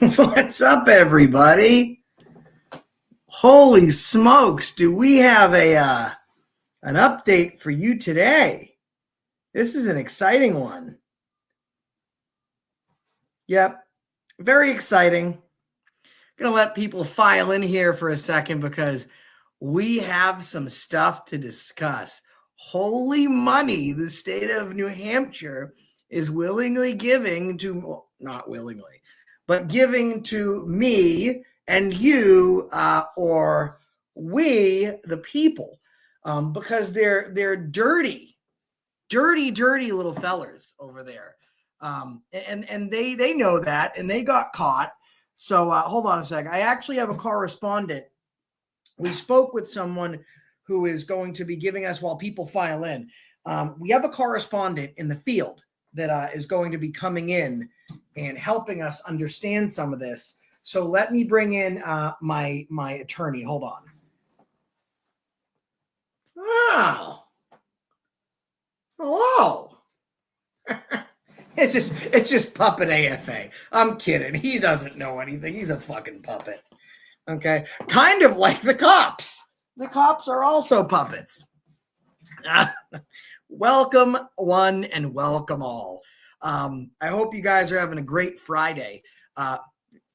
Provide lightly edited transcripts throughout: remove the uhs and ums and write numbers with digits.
What's up, everybody? Holy smokes, do we have an update for you today? This is an exciting one. Yep, very exciting. Gonna let people file in here for a second because we have some stuff to discuss. Holy money, the state of New Hampshire is willingly giving to, well, not willingly, but giving to me and you, or we, the people, because they're dirty, dirty little fellers over there, and they know that, and they got caught. So hold on a sec. I actually have a correspondent. We spoke with someone who is going to be giving us, while people file in, we have a correspondent in the field that is going to be coming in and helping us understand some of this. So let me bring in my attorney. Hold on. Oh, hello. It's just puppet AFA. I'm kidding. He doesn't know anything. He's a fucking puppet. Okay, kind of like the cops. The cops are also puppets. Welcome one and welcome all. I hope you guys are having a great Friday.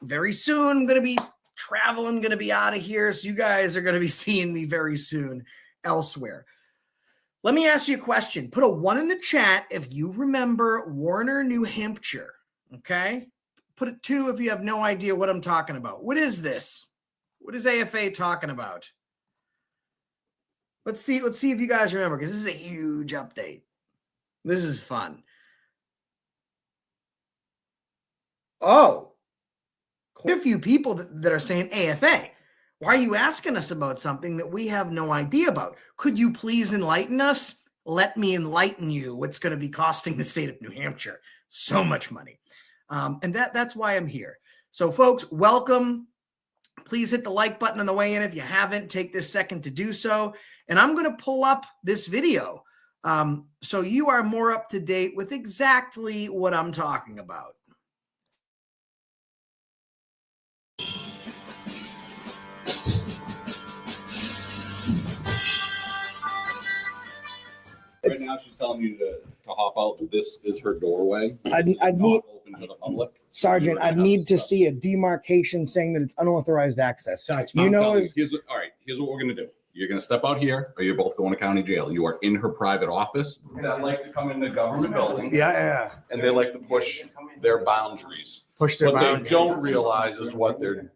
Very soon I'm going to be traveling, going to be out of here. So you guys are going to be seeing me very soon elsewhere. Let me ask you a question. Put a 1 in the chat if you remember Warner, New Hampshire. Okay. Put a 2 if you have no idea what I'm talking about. What is this? What is AFA talking about? Let's see if you guys remember, because this is a huge update. This is fun. Oh, quite a few people that are saying, AFA, why are you asking us about something that we have no idea about? Could you please enlighten us? Let me enlighten you what's going to be costing the state of New Hampshire so much money. And that's why I'm here. So folks, welcome. Please hit the like button on the way in. If you haven't, take this second to do so. And I'm going to pull up this video so you are more up to date with exactly what I'm talking about. Right now, she's telling you to hop out. This is her doorway. I'd need, open to the public. Sergeant, I'd need to see a demarcation saying that it's unauthorized access. You know, all right, here's what we're going to do. You're going to step out here, or you're both going to county jail. You are in her private office. That like to come into government building. Yeah. And they like to push their boundaries. What they don't realize is what the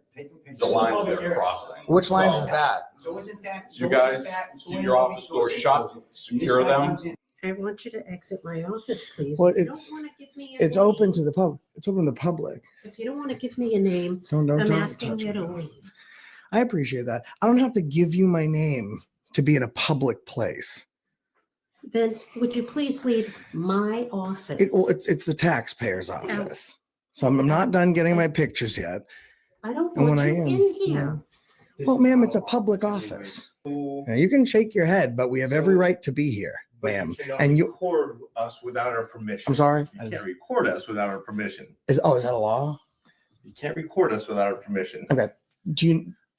lines they're crossing. Which lines is that? So isn't that? You guys keep your office doors shut, secure them. I want you to exit my office, please. Well, If you it's don't want to give me a it's name- open to the public. It's open to the public. If you don't want to give me a name, So don't I'm touch asking you me. to leave. I appreciate that. I don't have to give you my name to be in a public place. Then would you please leave my office? It's the taxpayer's office. So I'm not done getting my pictures yet. I don't And want when I you am, in here. Well, ma'am, it's a public office. Now, you can shake your head, but we have every right to be here, ma'am. And you record us without our permission. I'm sorry. You can't record us without our permission. Is that a law? You can't record us without our permission. Okay. Do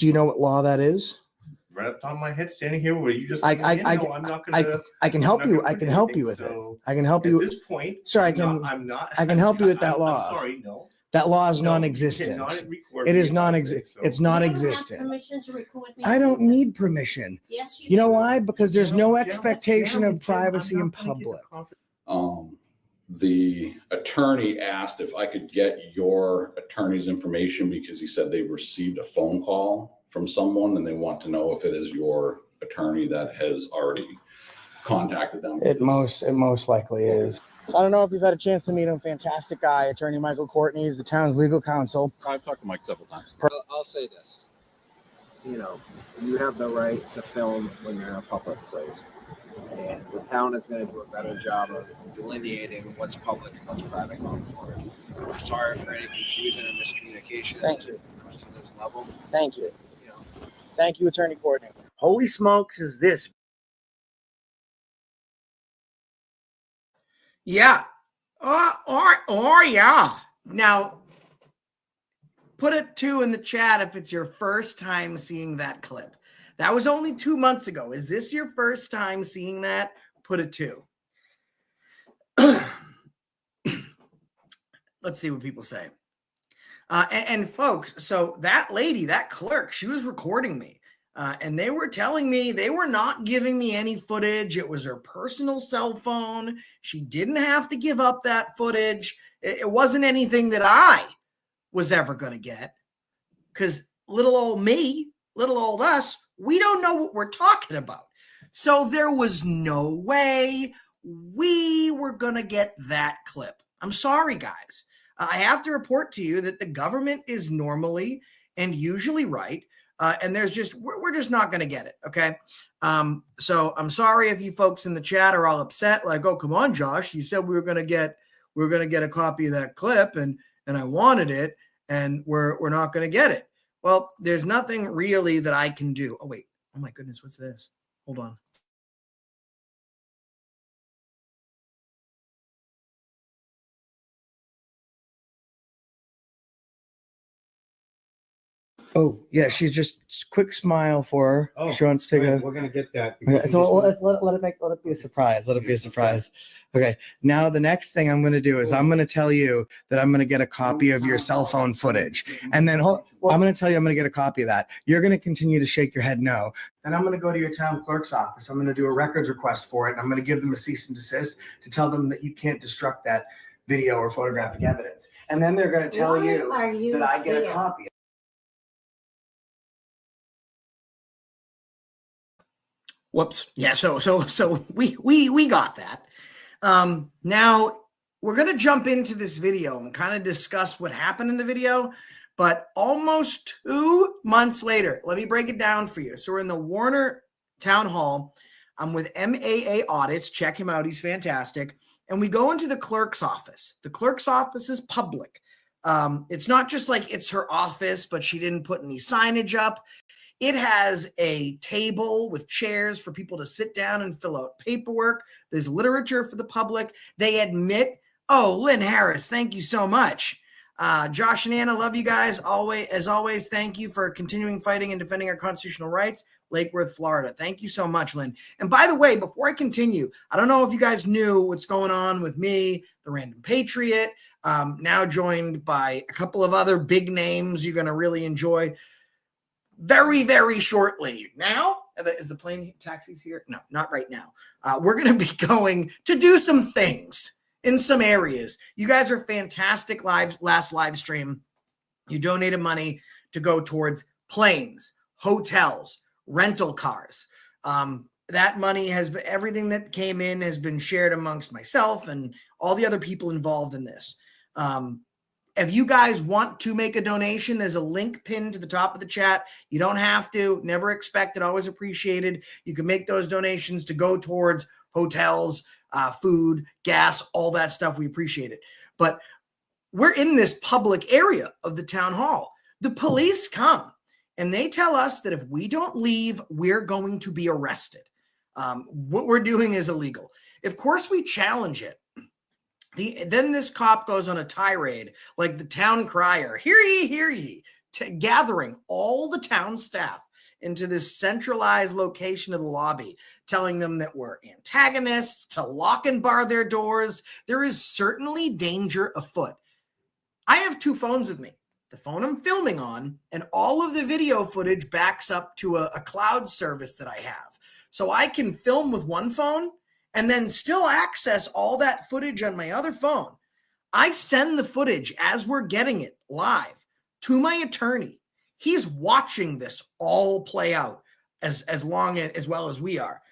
you know what law that is? Right up on my head, standing here where you just. I can help you. I can help you with it. I can help you. At this point, Sir, I can help you with that law. I'm sorry, no. That law is No, you non-existent. cannot record It me is like non-existent. this, so- It's You don't have non-existent. permission to record me. I don't need permission. Yes, you You know do. why? Because there's no Gentlemen, expectation of gentlemen, privacy I'm in not gonna get public. the conference- The attorney asked if I could get your attorney's information because he said they received a phone call from someone and they want to know if it is your attorney that has already contacted them. It most likely is. I don't know if you've had a chance to meet him. Fantastic guy, Attorney Michael Courtney is the town's legal counsel. I've talked to Mike several times. I'll say this. You know, you have the right to film when you're in a public place. And the town is going to do a better job of delineating what's public and what's private going forward. I'm sorry for any confusion and miscommunication. Thank you. To this level. Thank you. You know, Thank you, Attorney Courtney. Holy smokes, is this? Yeah. Yeah. Now, Put a 2 in the chat if it's your first time seeing that clip. That was only 2 months ago. Is this your first time seeing that? Put a 2. Let's see what people say. And folks, so that lady, that clerk, she was recording me. And they were telling me they were not giving me any footage. It was her personal cell phone. She didn't have to give up that footage. It wasn't anything that I was ever going to get, because little old me, little old us, we don't know what we're talking about. So there was no way we were going to get that clip. I'm sorry, guys. I have to report to you that the government is normally and usually right. And we're just not going to get it. Okay. So I'm sorry if you folks in the chat are all upset. Like, oh, come on, Josh, you said we were going to get a copy of that clip and I wanted it, and we're not going to get it. Well, there's nothing really that I can do. Oh, wait. Oh my goodness. What's this? Hold on. Oh, yeah, she's just quick smile for her. Oh, she wants to take right, we're gonna get that. Okay, so let it be a surprise. Let it be a surprise. Okay. Now the next thing I'm going to do is I'm going to tell you that I'm going to get a copy of your cell phone footage, and then I'm going to tell you I'm going to get a copy of that. You're going to continue to shake your head no. Then I'm going to go to your town clerk's office. I'm going to do a records request for it. And I'm going to give them a cease and desist to tell them that you can't destruct that video or photographic evidence. And then they're going to tell you that I get a copy. Whoops. Yeah. So we got that. Now we're going to jump into this video and kind of discuss what happened in the video, but almost 2 months later, let me break it down for you. So we're in the Warner Town Hall. I'm with MAA Audits. Check him out. He's fantastic. And we go into the clerk's office. The clerk's office is public. It's not just like it's her office, but she didn't put any signage up. It has a table with chairs for people to sit down and fill out paperwork. There's literature for the public. They admit, oh, Lynn Harris, thank you so much. Josh and Anna, love you guys. As always, thank you for continuing fighting and defending our constitutional rights. Lake Worth, Florida. Thank you so much, Lynn. And by the way, before I continue, I don't know if you guys knew what's going on with me, the Random Patriot, now joined by a couple of other big names you're going to really enjoy very, very shortly. Now, is the plane taxis here? No, not right now. We're going to be going to do some things in some areas. You guys are fantastic. Last live stream, you donated money to go towards planes, hotels, rental cars. That money has been, everything that came in has been shared amongst myself and all the other people involved in this. If you guys want to make a donation, there's a link pinned to the top of the chat. You don't have to, never expect it, always appreciated. You can make those donations to go towards hotels, food, gas, all that stuff. We appreciate it. But we're in this public area of the town hall. The police come and they tell us that if we don't leave, we're going to be arrested. What we're doing is illegal. Of course, we challenge it. Then this cop goes on a tirade like the town crier, hear ye, gathering all the town staff into this centralized location of the lobby, telling them that we're antagonists, to lock and bar their doors. There is certainly danger afoot. I have 2 phones with me, the phone I'm filming on, and all of the video footage backs up to a cloud service that I have. So I can film with one phone and then still access all that footage on my other phone. I send the footage as we're getting it live to my attorney. He's watching this all play out as well as we are.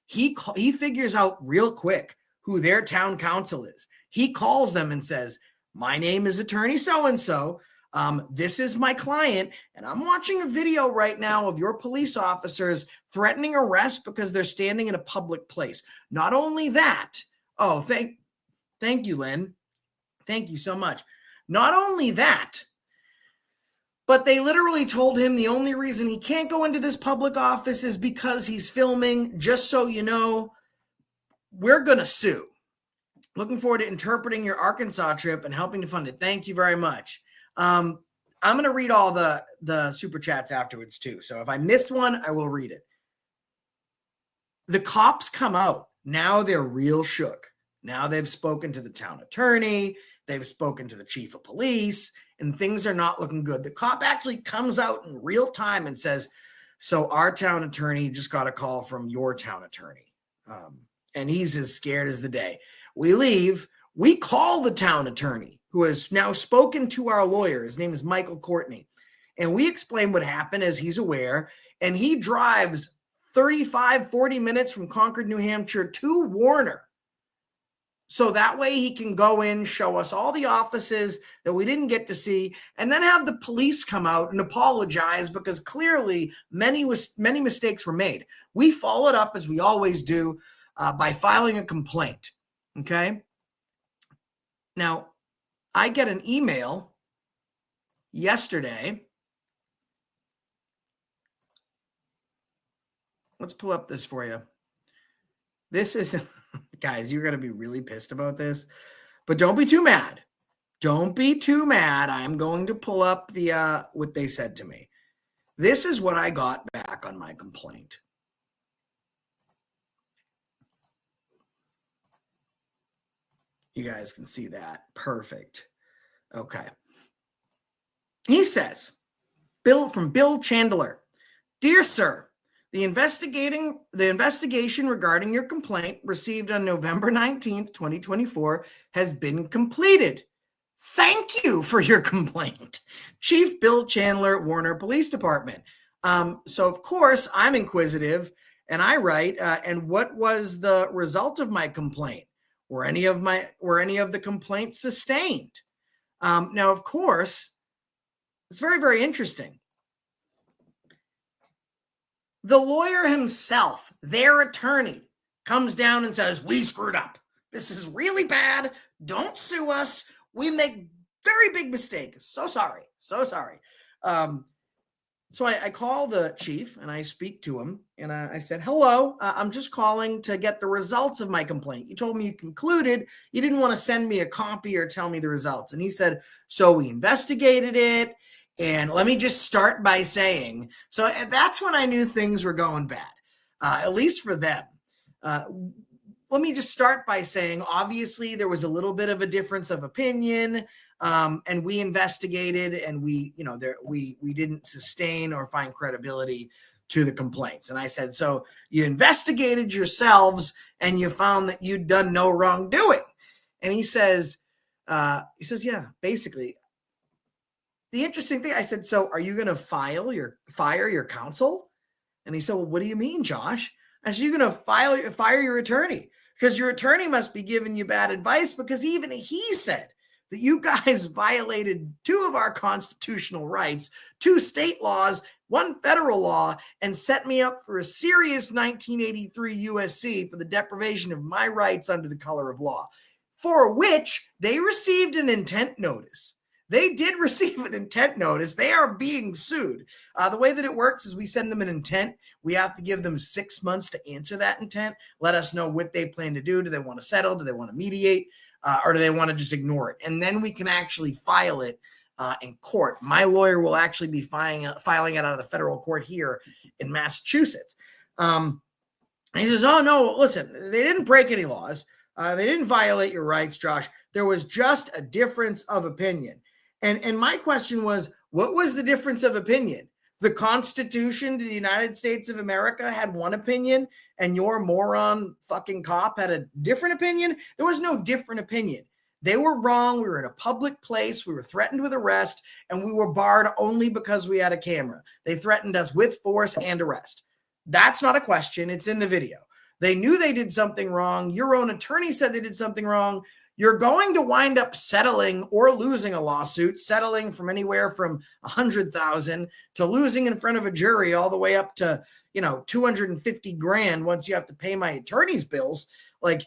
He figures out real quick who their town council is. He calls them and says, my name is attorney so-and-so. This is my client, and I'm watching a video right now of your police officers threatening arrest because they're standing in a public place. Not only that, thank you, Lynn. Thank you so much. Not only that, but they literally told him the only reason he can't go into this public office is because he's filming. Just so you know, we're going to sue. Looking forward to interpreting your Arkansas trip and helping to fund it. Thank you very much. I'm going to read all the super chats afterwards too. So if I miss one, I will read it. The cops come out. Now they're real shook. Now they've spoken to the town attorney. They've spoken to the chief of police, and things are not looking good. The cop actually comes out in real time and says, so our town attorney just got a call from your town attorney. And he's as scared as the day. We leave. We call the town attorney, who has now spoken to our lawyer. His name is Michael Courtney. And we explain what happened, as he's aware. And he drives 35, 40 minutes from Concord, New Hampshire to Warner. So that way he can go in, show us all the offices that we didn't get to see, and then have the police come out and apologize, because clearly many mistakes were made. We followed up, as we always do, by filing a complaint. Okay. Now, I get an email yesterday. Let's pull up this for you. This is, guys, you're going to be really pissed about this, but don't be too mad. Don't be too mad. I'm going to pull up the what they said to me. This is what I got back on my complaint. You guys can see that. Perfect. Okay. He says, from Bill Chandler, dear sir, the investigation regarding your complaint received on November 19th, 2024 has been completed. Thank you for your complaint. Chief Bill Chandler, Warner Police Department. So of course I'm inquisitive and I write, and what was the result of my complaint? Were any of the complaints sustained? Now, of course, it's very, very interesting. The lawyer himself, their attorney, comes down and says, we screwed up. This is really bad. Don't sue us. We make very big mistakes. So sorry. So sorry. So I call the chief and I speak to him and I said, hello, I'm just calling to get the results of my complaint. You told me you concluded. You didn't want to send me a copy or tell me the results. And he said, so we investigated it. And let me just start by saying, so that's when I knew things were going bad, at least for them. Let me just start by saying, obviously, there was a little bit of a difference of opinion. And we investigated and we didn't sustain or find credibility to the complaints. And I said, so you investigated yourselves and you found that you'd done no wrongdoing. And he says, yeah, basically. The interesting thing, I said, so are you going to fire your counsel? And he said, well, what do you mean, Josh? I said, you're going to fire your attorney, because your attorney must be giving you bad advice, because even he said that you guys violated 2 of our constitutional rights, 2 state laws, 1 federal law, and set me up for a serious 1983 USC for the deprivation of my rights under the color of law, for which they received an intent notice. They did receive an intent notice. They are being sued. The way that it works is we send them an intent. We have to give them 6 months to answer that intent, let us know what they plan to do. Do they want to settle? Do they want to mediate? Or do they want to just ignore it? And then we can actually file it in court. My lawyer will actually be filing it out of the federal court here in Massachusetts. And he says, oh, no, listen, they didn't break any laws. They didn't violate your rights, Josh. There was just a difference of opinion. And my question was, what was the difference of opinion? The Constitution to the United States of America had one opinion and your moron fucking cop had a different opinion? There was no different opinion. They were wrong. We were in a public place. We were threatened with arrest, and we were barred only because we had a camera. They threatened us with force and arrest. That's not a question. It's in the video. They knew they did something wrong. Your own attorney said they did something wrong. You're going to wind up settling or losing a lawsuit, settling from anywhere from $100,000 to losing in front of a jury all the way up to, $250,000 once you have to pay my attorney's bills. Like,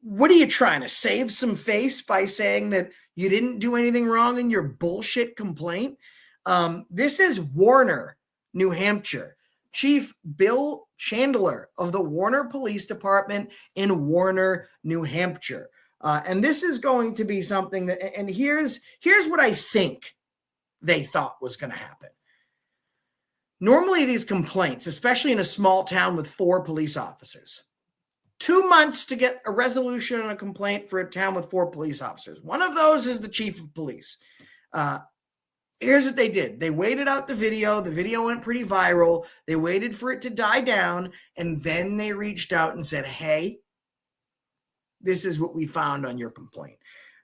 what are you trying to save some face by saying that you didn't do anything wrong in your bullshit complaint? This is Warner, New Hampshire. Chief Bill Chandler of the Warner Police Department in Warner, New Hampshire. And this is going to be something that, and here's what I think they thought was going to happen. Normally, these complaints, especially in a small town with 4 police officers, 2 months to get a resolution on a complaint for a town with 4 police officers. One of those is the chief of police. Here's what they did. They waited out the video. The video went pretty viral. They waited for it to die down, and then they reached out and said, hey, this is what we found on your complaint.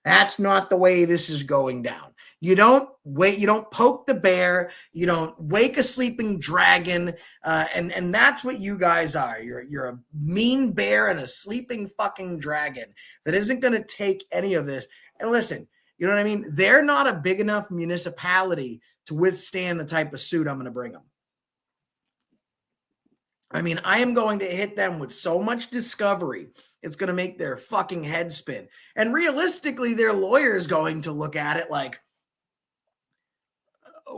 That's not the way this is going down. You don't wait. You don't poke the bear. You don't wake a sleeping dragon. And that's what you guys are. You're a mean bear and a sleeping fucking dragon that isn't going to take any of this. And listen, you know what I mean? They're not a big enough municipality to withstand the type of suit I'm going to bring them. I mean, I am going to hit them with so much discovery. It's going to make their fucking head spin. And realistically, their lawyer is going to look at it like,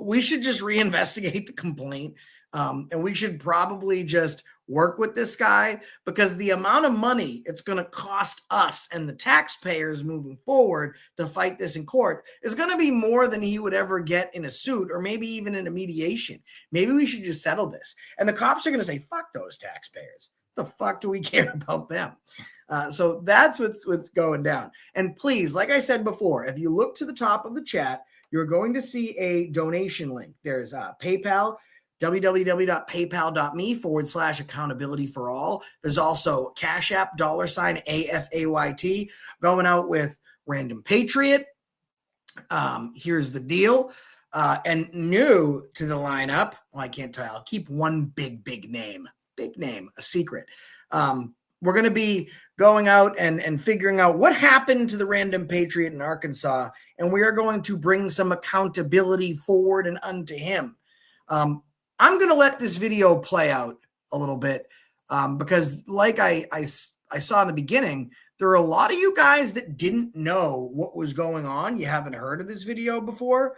we should just reinvestigate the complaint. And we should probably just work with this guy, because the amount of money it's going to cost us and the taxpayers moving forward to fight this in court is going to be more than he would ever get in a suit, or maybe even in a mediation. Maybe we should just settle this. And the cops are going to say, fuck those taxpayers. The fuck do we care about them? So that's what's going down. And please, like I said before, if you look to the top of the chat, you're going to see a donation link. There's PayPal, www.paypal.me/accountability for all. There's also Cash App, $AFAYT, going out with Random Patriot. Here's the deal. And new to the lineup, well, I can't tell you, I'll keep one big name, a secret. We're going to be going out and figuring out what happened to the Random Patriot in Arkansas, and we are going to bring some accountability forward and unto him. I'm going to let this video play out a little bit because like I saw in the beginning, there are a lot of you guys that didn't know what was going on. You haven't heard of this video before.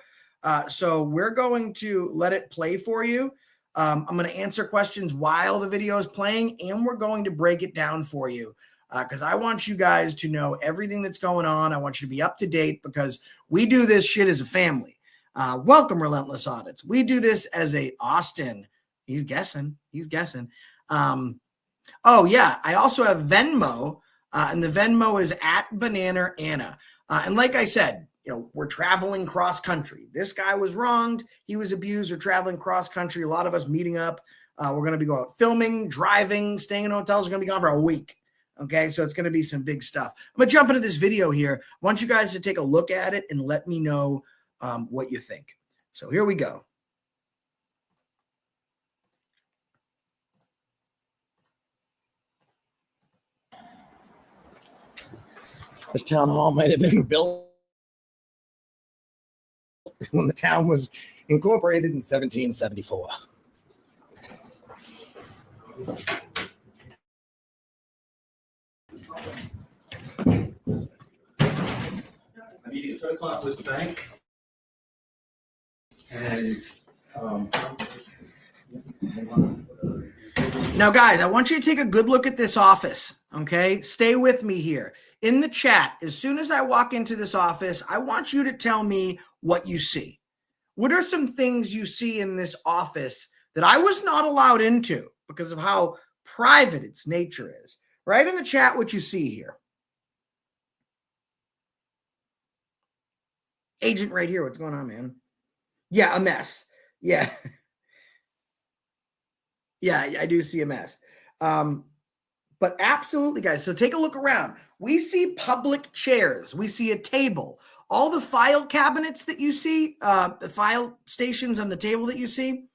So we're going to let it play for you. I'm going to answer questions while the video is playing, and we're going to break it down for you because I want you guys to know everything that's going on. I want you to be up to date because we do this shit as a family. Welcome, Relentless Audits. We do this as a Austin. He's guessing. Oh, yeah. I also have Venmo, and the Venmo is at Banana Anna. And like I said, you know, we're traveling cross country. This guy was wronged. He was abused. We're traveling cross country. A lot of us meeting up. We're going to be going out filming, driving, staying in hotels. We're going to be gone for a week. Okay, so it's going to be some big stuff. I'm going to jump into this video here. I want you guys to take a look at it and let me know what you think. So here we go. This town hall might have been built when the town was incorporated in 1774. I meeting at 10 o'clock with the bank. And now, guys, I want you to take a good look at this office, okay? Stay with me here. In the chat, as soon as I walk into this office, I want you to tell me what you see. What are some things you see in this office that I was not allowed into because of how private its nature is? Write in the chat what you see here. Agent right here, what's going on, man? Yeah, a mess. Yeah. Yeah, I do see a mess. But absolutely, guys. So take a look around. We see public chairs. We see a table. All the file cabinets that you see, the file stations on the table that you see,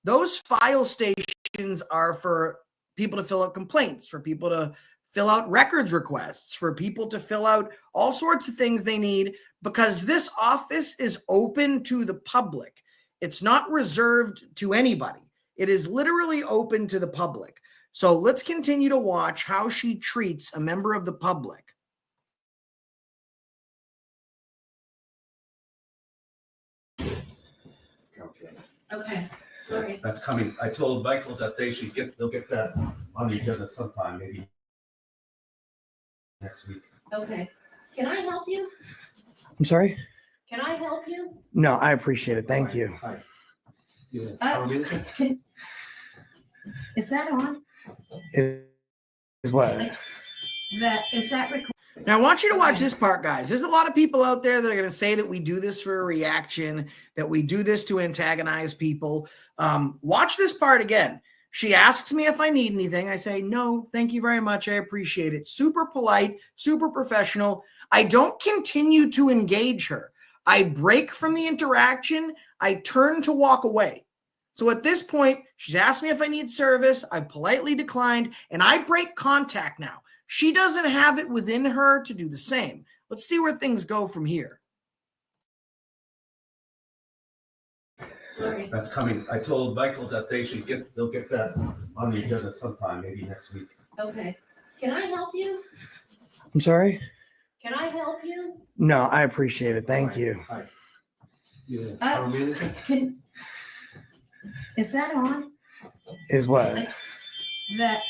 those file stations are for people to fill out complaints, for people to fill out records requests, for people to fill out all sorts of things they need, because this office is open to the public. It's not reserved to anybody. It is literally open to the public. So let's continue to watch how she treats a member of the public. Okay, sorry. that's coming. I told Michael that they'll get that on the agenda sometime, maybe next week. Okay. Can I help you? I'm sorry? Can I help you? No, I appreciate it. Thank you. Hi. Yeah. Uh, Town manager? Is that on? Is what? Is that recorded? Now, I want you to watch this part, guys. There's a lot of people out there that are going to say that we do this for a reaction, that we do this to antagonize people. Watch this part again. She asks me if I need anything. I say, no, thank you very much. I appreciate it. Super polite, super professional. I don't continue to engage her. I break from the interaction. I turn to walk away. So at this point, she's asked me if I need service. I politely declined, and I break contact now. She doesn't have it within her to do the same. Let's see where things go from here. Sorry. That's coming. I told Michael that they'll get that on the agenda sometime, maybe next week. Okay. Can I help you? I'm sorry? Can I help you? No, I appreciate it. Thank you. Hi. Yeah. Town manager? Is that on? Is what?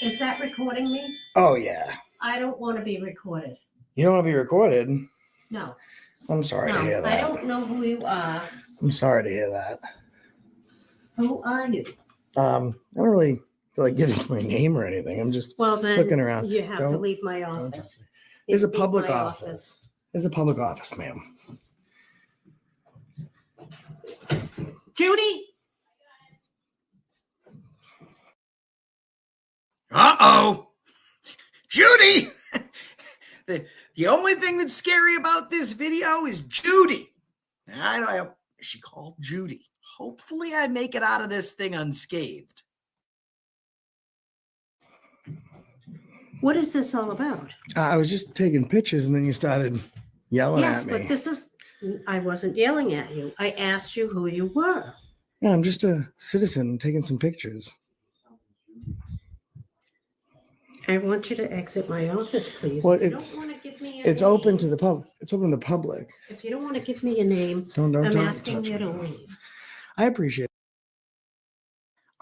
Is that recording me? Oh, yeah. I don't want to be recorded. You don't want to be recorded? No. I'm sorry to hear No, that. I don't know who you are. I'm sorry to hear that. Who are you? I don't really feel like giving my name or anything. I'm just Well, then looking around. you have to Don't- leave my office. It's a Leave public my office. It's a public office, ma'am. Judy? Uh-oh. Judy! the only thing that's scary about this video is Judy. I don't. Is she called Judy? Hopefully I make it out of this thing unscathed. What is this all about? I was just taking pictures and then you started yelling Yes, at me. but this is, I wasn't yelling at you. I asked you who you were. Yeah, I'm just a citizen taking some pictures. I want you to exit my office, please. Well, If you it's- don't want to give me a It's name, open to the public. It's open to the public. If you don't want to give me a name, Don't I'm touch asking you to me. leave. I appreciate it.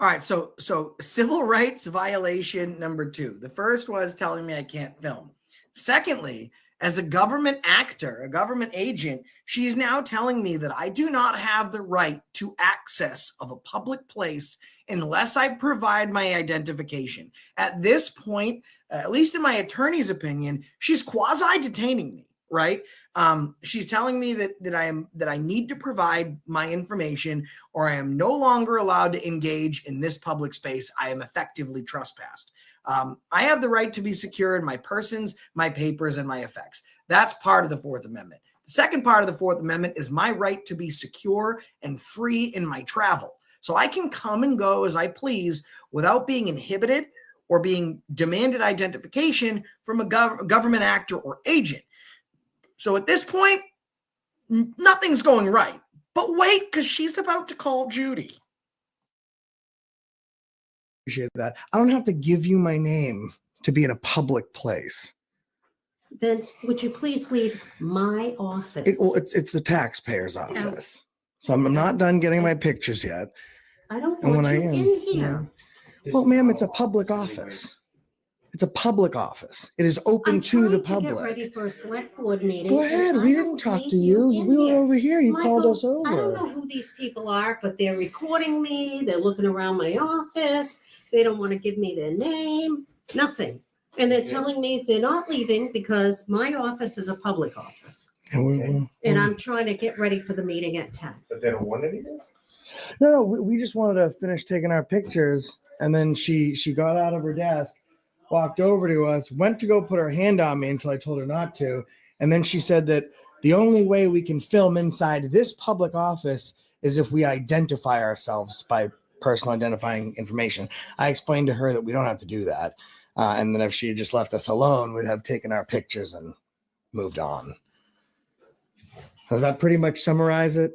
All right, so civil rights violation number 2. The first was telling me I can't film. Secondly, as a government actor, a government agent, she is now telling me that I do not have the right to access of a public place unless I provide my identification. At this point, at least in my attorney's opinion, she's quasi-detaining me, right? She's telling me that I need to provide my information or I am no longer allowed to engage in this public space. I am effectively trespassed. I have the right to be secure in my persons, my papers, and my effects. That's part of the Fourth Amendment. The second part of the Fourth Amendment is my right to be secure and free in my travel. So I can come and go as I please without being inhibited or being demanded identification from a government actor or agent. So at this point, nothing's going right. But wait, because she's about to call Judy. Appreciate that. I don't have to give you my name to be in a public place. Then would you please leave my office? It's the taxpayer's office. So I'm not done getting my pictures yet. I don't And want when you I am, in here. Well, ma'am, it's a public office. It's a public office. It is open I'm to the trying to get public. ready for a select board meeting. Go and ahead. I We don't didn't talk need to you. in We were here. over here. You called Michael, us over. I don't know who these people are, but they're recording me. They're looking around my office. They don't want to give me their name. Nothing. And they're telling me they're not leaving because my office is a public office. And And I'm trying to get ready for the meeting at 10. But they don't want anything? No, we just wanted to finish taking our pictures. And then she got out of her desk, walked over to us, went to go put her hand on me until I told her not to. And then she said that the only way we can film inside this public office is if we identify ourselves by personal identifying information. I explained to her that we don't have to do that. And then if she had just left us alone, we'd have taken our pictures and moved on. Does that pretty much summarize it?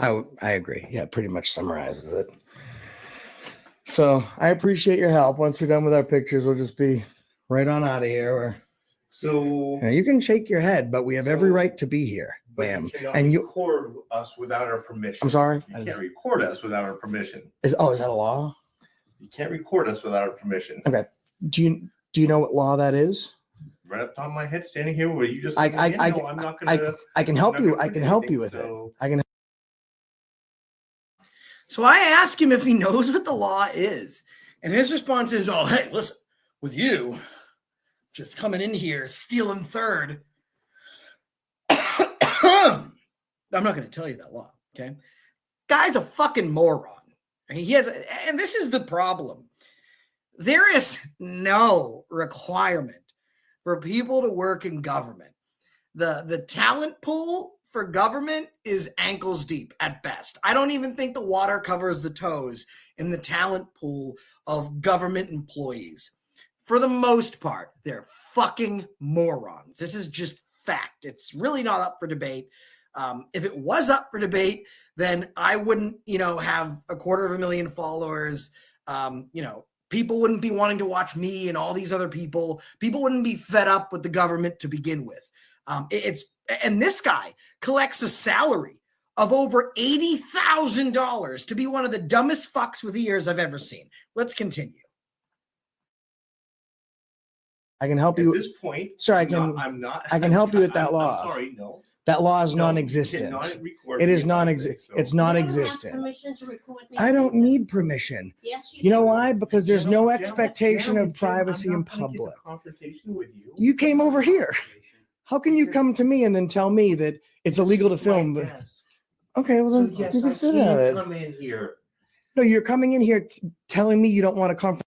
I agree. Yeah, it pretty much summarizes it. So I appreciate your help. Once we're done with our pictures, we'll just be right on out of here. Or So. you can shake your head, but we have every right to be here, But ma'am. you cannot And you, record us without our permission. I'm sorry. You can't record us without our permission. Is that a law? You can't record us without our permission. Okay. Do you know what law that is? right up top of my head standing here where you just I- coming in. I- No, I'm not gonna. I can I'm help not you. gonna I win can help you anything, with it. so- I can. So I ask him if he knows what the law is. And his response is, oh, hey, listen, with you just coming in here, stealing third. I'm not going to tell you that law, okay? Guy's a fucking moron. He has, and this is the problem. There is no requirement for people to work in government. The talent pool for government is ankles deep at best. I don't even think the water covers the toes in the talent pool of government employees. For the most part, they're fucking morons. This is just fact. It's really not up for debate. If it was up for debate, then I wouldn't, have 250,000 followers. People wouldn't be wanting to watch me and all these other people. People wouldn't be fed up with the government to begin with. And this guy collects a salary of over $80,000 to be one of the dumbest fucks with ears I've ever seen. Let's continue. I can help At you. this point, Sir, I I'm not. I can help you with that I'm law. sorry, no. That law is No, you non-existent. cannot record It is me about non-existent. this, so- It's You don't have non-existent. permission to record me. I don't need permission. Yes, you You know do. why? Because there's no Gentlemen, expectation of gentlemen, privacy I'm in not gonna get public. a confrontation with you. You came over here. How can you come to me and then tell me that it's illegal to film? My But desk. okay, well So then yes, you can I sit can at it. come in here. No, you're coming in here telling me you don't want to confront.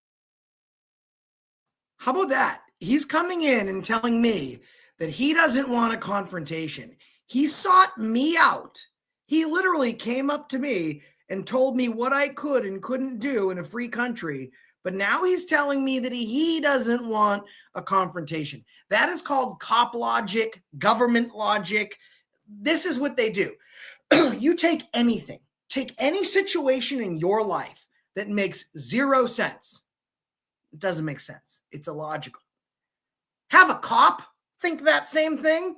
How about that? He's coming in and telling me that he doesn't want a confrontation. He sought me out. He literally came up to me and told me what I could and couldn't do in a free country. But now he's telling me that he doesn't want a confrontation. That is called cop logic, government logic. This is what they do. You take anything, take any situation in your life that makes zero sense. It doesn't make sense. It's illogical. Have a cop think that same thing.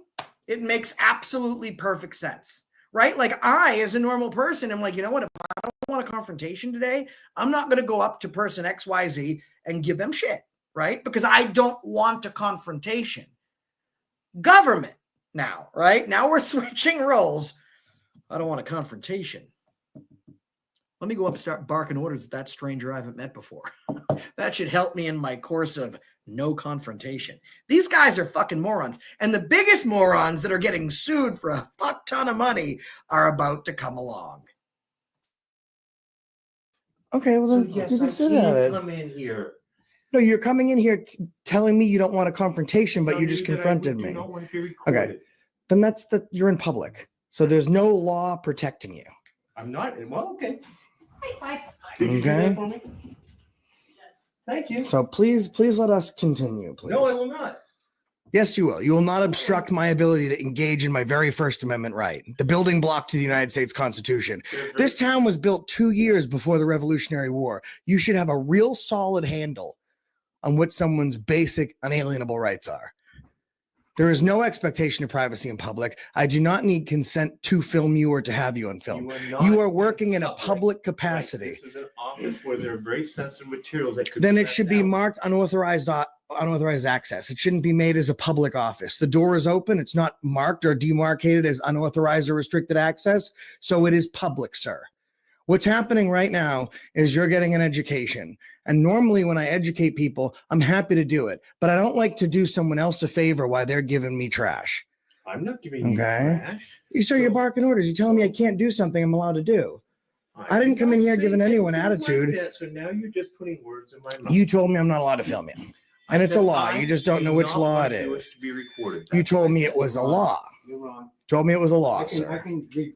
It makes absolutely perfect sense, right? Like I, as a normal person, am like, you know what? If I don't want a confrontation today, I'm not going to go up to person XYZ and give them shit, right? Because I don't want a confrontation. Government now, right? Now we're switching roles. I don't want a confrontation. Let me go up and start barking orders at that stranger I haven't met before. That should help me in my course of no confrontation. These guys are fucking morons. And the biggest morons that are getting sued for a fuck ton of money are about to come along. Okay, well So then yes, you can I sit at can it. come in here. No, you're coming in here telling me you don't want a confrontation, but Tell you just that I confronted do me. not want to be recorded. Then that's you're in public. So there's no law protecting you. I'm not. Well, okay. Bye. Did you do Okay. that for me? Thank you. So please let us continue, please. No, I will not. Yes, you will. You will not obstruct my ability to engage in my very First Amendment right, the building block to the United States Constitution. This town was built 2 years before the Revolutionary War. You should have a real solid handle on what someone's basic unalienable rights are. There is no expectation of privacy in public. I do not need consent to film you or to have you on film. You are working in a public capacity. This is an office where there are very sensitive materials that could. Then it should be marked unauthorized access. It shouldn't be made as a public office. The door is open. It's not marked or demarcated as unauthorized or restricted access. So it is public, sir. What's happening right now is you're getting an education. And normally when I educate people, I'm happy to do it. But I don't like to do someone else a favor while they're giving me trash. I'm not giving you Okay. trash. Sir, you're barking orders. You're telling me I can't do something I'm allowed to do. I didn't come in here giving anyone attitude. Like that, so now you're just putting words in my mouth. You told me I'm not allowed to film you. And it's a law. You just don't know which law it is. To be recorded. You That's told what I me said. it was a law. You're wrong. Told me it was a law, I sir. can read.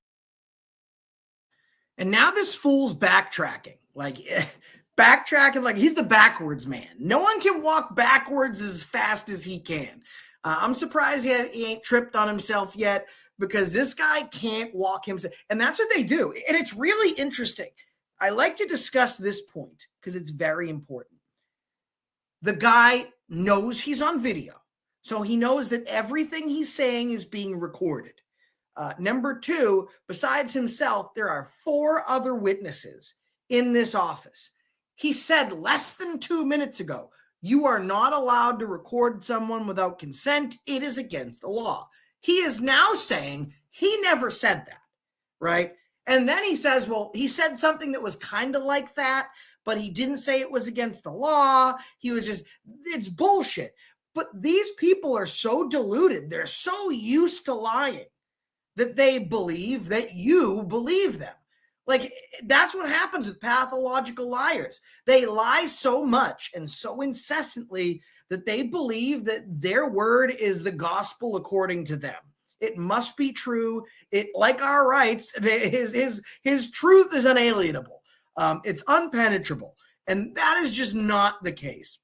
And now this fool's backtracking. Like he's the backwards man. No one can walk backwards as fast as he can. I'm surprised he ain't tripped on himself yet, because this guy can't walk himself. And that's what they do. And it's really interesting. I like to discuss this point because it's very important. The guy knows he's on video. So he knows that everything he's saying is being recorded. Number two, besides himself, there are 4 other witnesses in this office. He said less than 2 minutes ago, You are not allowed to record someone without consent. It is against the law. He is now saying he never said that, right? And then he says, well, he said something that was kind of like that, but he didn't say it was against the law. He was just, it's bullshit. But these people are so deluded. They're so used to lying that they believe that you believe them. Like, that's what happens with pathological liars. They lie so much and so incessantly that they believe that their word is the gospel according to them. It must be true. It, like our rights, his truth is unalienable. It's unpenetrable. And that is just not the case.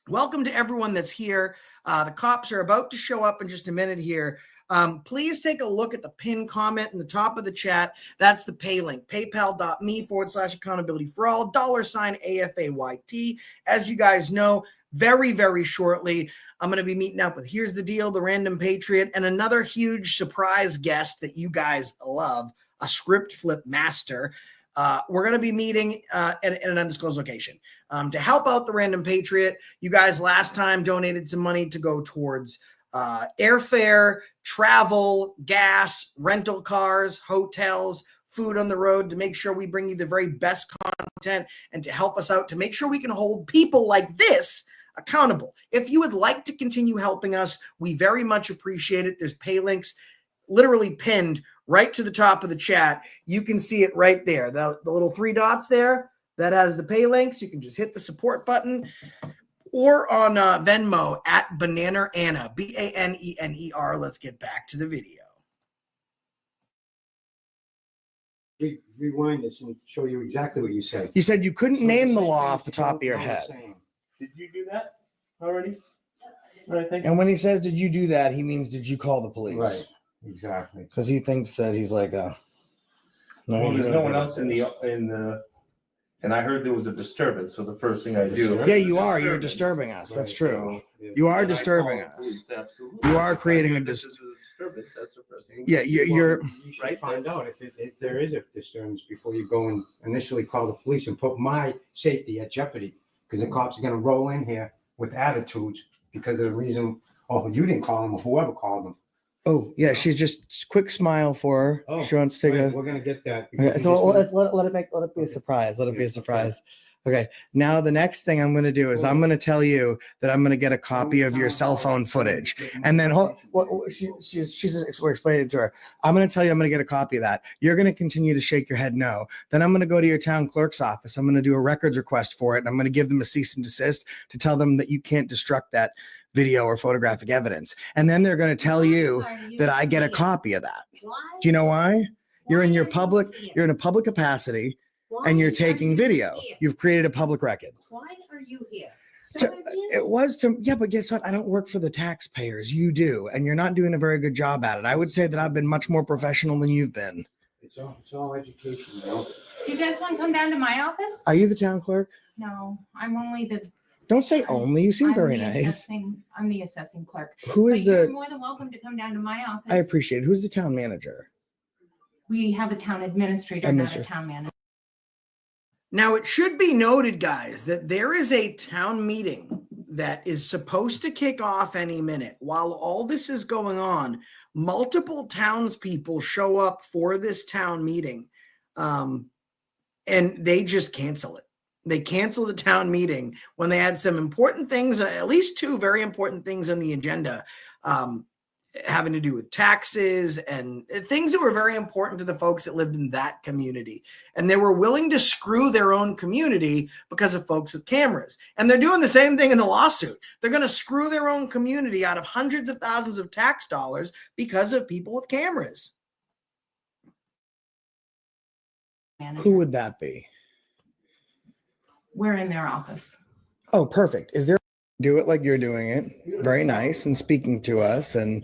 Welcome to everyone that's here. The cops are about to show up in just a minute here. Please take a look at the pinned comment in the top of the chat. That's the pay link, paypal.me/accountability for all, $AFAYT. As you guys know, very, very shortly, I'm going to be meeting up with Here's the Deal, the Random Patriot, and another huge surprise guest that you guys love, a script flip master. We're going to be meeting at an undisclosed location to help out the Random Patriot. You guys last time donated some money to go towards airfare, travel, gas, rental cars, hotels, food on the road, to make sure we bring you the very best content and to help us out to make sure we can hold people like this accountable. If you would like to continue helping us, we very much appreciate it. There's pay links literally pinned right to the top of the chat. You can see it right there. The little 3 dots there, that has the pay links. You can just hit the support button, or on Venmo at Banana Anna, BANENER. Let's get back to the video. Rewind this and show you exactly what you said. You said you couldn't name the law off the top of your head. Did you do that already? Right, thank you. And when he says, did you do that? He means, did you call the police? Right, exactly. Because he thinks that he's like a. Well, there's no one else in the, and I heard there was a disturbance. So the first thing I do. Yeah, you are. You're disturbing us. That's true. You are disturbing us. Absolutely. You are creating a disturbance. That's the first thing. Yeah, you're. You should Right, find out if there is a disturbance before you go and initially call the police and put my safety at jeopardy, because the cops are going to roll in here with attitudes because of the reason, oh, you didn't call them, or whoever called them. Oh, yeah, she's just quick smile for her. Oh, she wants to take right, a. we're going to get that. Okay, so let it be a surprise. Let it be a surprise. Okay. Now the next thing I'm going to do is I'm going to tell you that I'm going to get a copy of your cell phone footage, and then she's explaining it to her. I'm going to tell you I'm going to get a copy of that. You're going to continue to shake your head no. Then I'm going to go to your town clerk's office. I'm going to do a records request for it, and I'm going to give them a cease and desist to tell them that you can't destruct that video or photographic evidence. And then they're going to tell you that I get a copy of that. Do you know why? You're in a public capacity. And you're taking video. You've created a public record. Why are you here? Yeah, but guess what? I don't work for the taxpayers. You do, and you're not doing a very good job at it. I would say that I've been much more professional than you've been. It's all education, you know? Do you guys want to come down to my office? Are you the town clerk? No, I'm only the. Don't say only. You seem very nice. I'm the assessing clerk. Who is You're more than welcome to come down to my office. I appreciate it. Who's the town manager? We have a town administrator, not a town manager. Now, it should be noted, guys, that there is a town meeting that is supposed to kick off any minute. While all this is going on, multiple townspeople show up for this town meeting, and they just cancel it. They cancel the town meeting when they had some important things, at least 2 very important things on the agenda, having to do with taxes and things that were very important to the folks that lived in that community. And they were willing to screw their own community because of folks with cameras. And they're doing the same thing in the lawsuit. They're going to screw their own community out of hundreds of thousands of tax dollars because of people with cameras. Who would that be? We're in their office. Oh, perfect. Is there do it like you're doing it? Very nice and speaking to us and,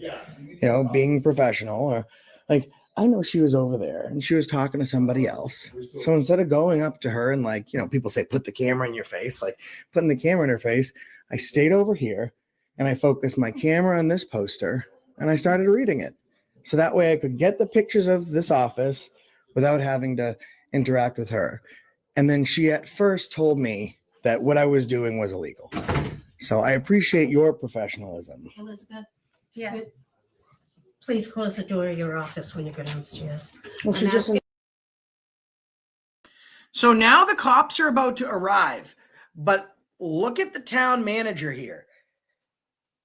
being professional. Or like, I know she was over there and she was talking to somebody else. So instead of going up to her and people say, put the camera in your face, like putting the camera in her face, I stayed over here and I focused my camera on this poster and I started reading it. So that way I could get the pictures of this office without having to interact with her. And then she at first told me that what I was doing was illegal. So I appreciate your professionalism. Elizabeth, Yeah. please close the door of your office when you go downstairs. Well, she I'm just asking- So now the cops are about to arrive, but look at the town manager here.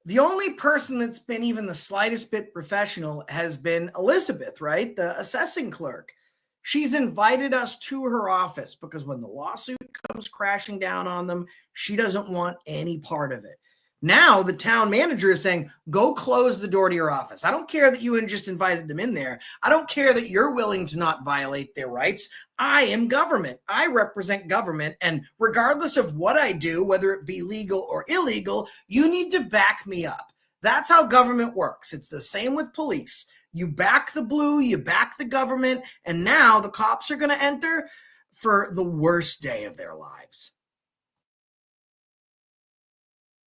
The only person that's been even the slightest bit professional has been Elizabeth, right? The assessing clerk. She's invited us to her office because when the lawsuit comes crashing down on them, she doesn't want any part of it. Now the town manager is saying, go close the door to your office. I don't care that you just invited them in there. I don't care that you're willing to not violate their rights. I am government. I represent government. And regardless of what I do, whether it be legal or illegal, you need to back me up. That's how government works. It's the same with police. You back the blue, you back the government, and now the cops are going to enter for the worst day of their lives.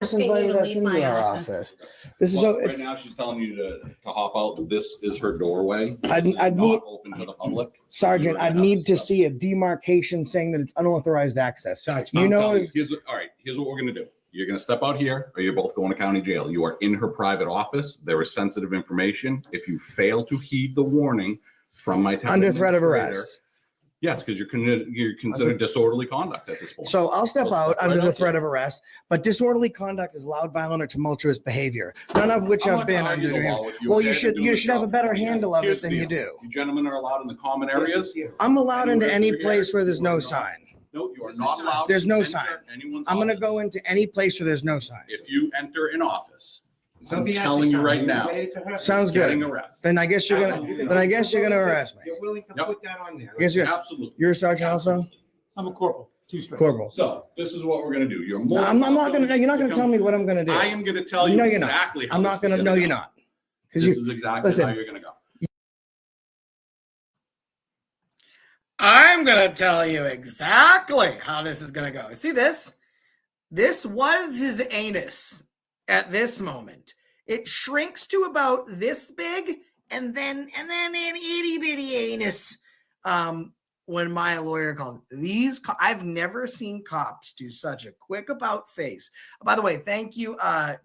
Just asking you invited to us leave into my our office. office. This is Well, so right it's, now, she's telling you to hop out. This is her doorway. I'd This is need- not open to the public. Sergeant, You're I'd gonna have need to step- see a demarcation saying that it's unauthorized access. Sarge, You I'm know, telling all right, here's what we're going to do. You're going to step out here, or you're both going to county jail. You are in her private office. There is sensitive information. If you fail to heed the warning from my town under threat of administrator- arrest. Yes, because you're considered disorderly conduct at this point. So I'll step We'll out step under right the out threat there. of arrest, but disorderly conduct is loud, violent, or tumultuous behavior, none of which I'm I've not gonna been argue under. the law with you. Well, Okay? you I've should been doing this have a job for better 20 years. handle of Here's it than the you deal. do. You gentlemen are allowed in the common areas. I'm allowed into Anywhere any through place here, where there's you no are not. sign. No, you are not allowed. There's to no enter sign. anyone's I'm going to office. go into any place where there's no sign. If you enter an office, So I'm let me ask telling you something. right Are now, related to her? Sounds getting good. arrested. Then I guess you're gonna. Absolutely Then I not. guess you're gonna arrest me. You're willing to Yep. put that on there. Yes, you're. Absolutely. You're a sergeant also. Absolutely. I'm a corporal. Two straight. Corporal. So this is what we're going to do. You're No, more. I'm not welcome gonna. You're not gonna to tell come- me what I'm gonna do. I am going to tell you No, you're not. exactly. How I'm this not is gonna. gonna No, go. you're not. Because This you. is exactly listen. how you're going to go. I'm going to tell you exactly how this is going to go. See this? This was his anus at this moment. It shrinks to about this big and then an itty bitty anus. When my lawyer called I've never seen cops do such a quick about face. By the way, thank you,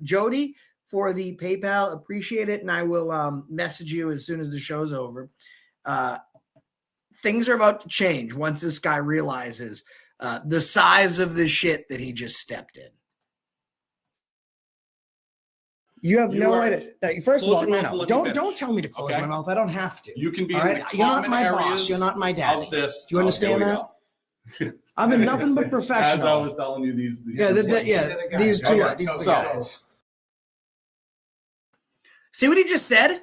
Jody, for the PayPal. Appreciate it. And I will message you as soon as the show's over. Things are about to change once this guy realizes the size of the shit that he just stepped in. You have You no are- idea. Now, first of Close all, your no, mouth no. and let me Don't finish. tell me to close Okay. my mouth. I don't have to. You can be All in right? the You're not common my boss. areas You're not my daddy. of this. Do you understand here we that? go. I've been nothing but As I professional. was telling you these Yeah, these two. Okay, These are the so- guys. See what he just said?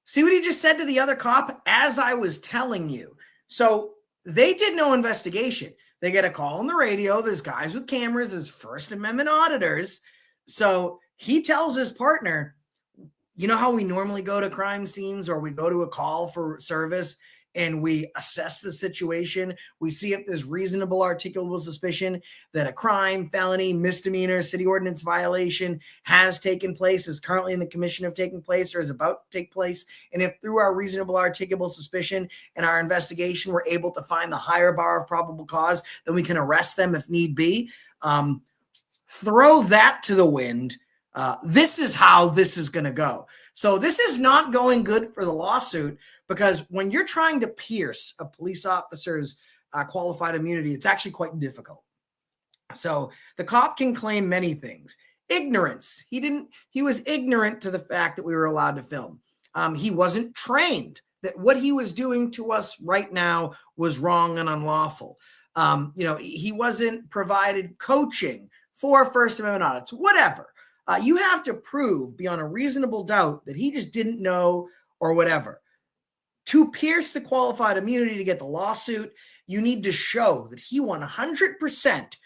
See what he just said to the other cop as I was telling you. So they did no investigation. They get a call on the radio. There's guys with cameras. There's First Amendment auditors. So he tells his partner, you know how we normally go to crime scenes or we go to a call for service and we assess the situation. We see if there's reasonable articulable suspicion that a crime, felony, misdemeanor, city ordinance violation has taken place, is currently in the commission of taking place, or is about to take place. And if through our reasonable articulable suspicion and our investigation, we're able to find the higher bar of probable cause, then we can arrest them if need be. Throw that to the wind. This is how this is going to go. So this is not going good for the lawsuit, because when you're trying to pierce a police officer's qualified immunity, it's actually quite difficult. So the cop can claim many things. Ignorance. He was ignorant to the fact that we were allowed to film. He wasn't trained that what he was doing to us right now was wrong and unlawful. He wasn't provided coaching for First Amendment audits, whatever. You have to prove beyond a reasonable doubt that he just didn't know or whatever. To pierce the qualified immunity to get the lawsuit, you need to show that he 100%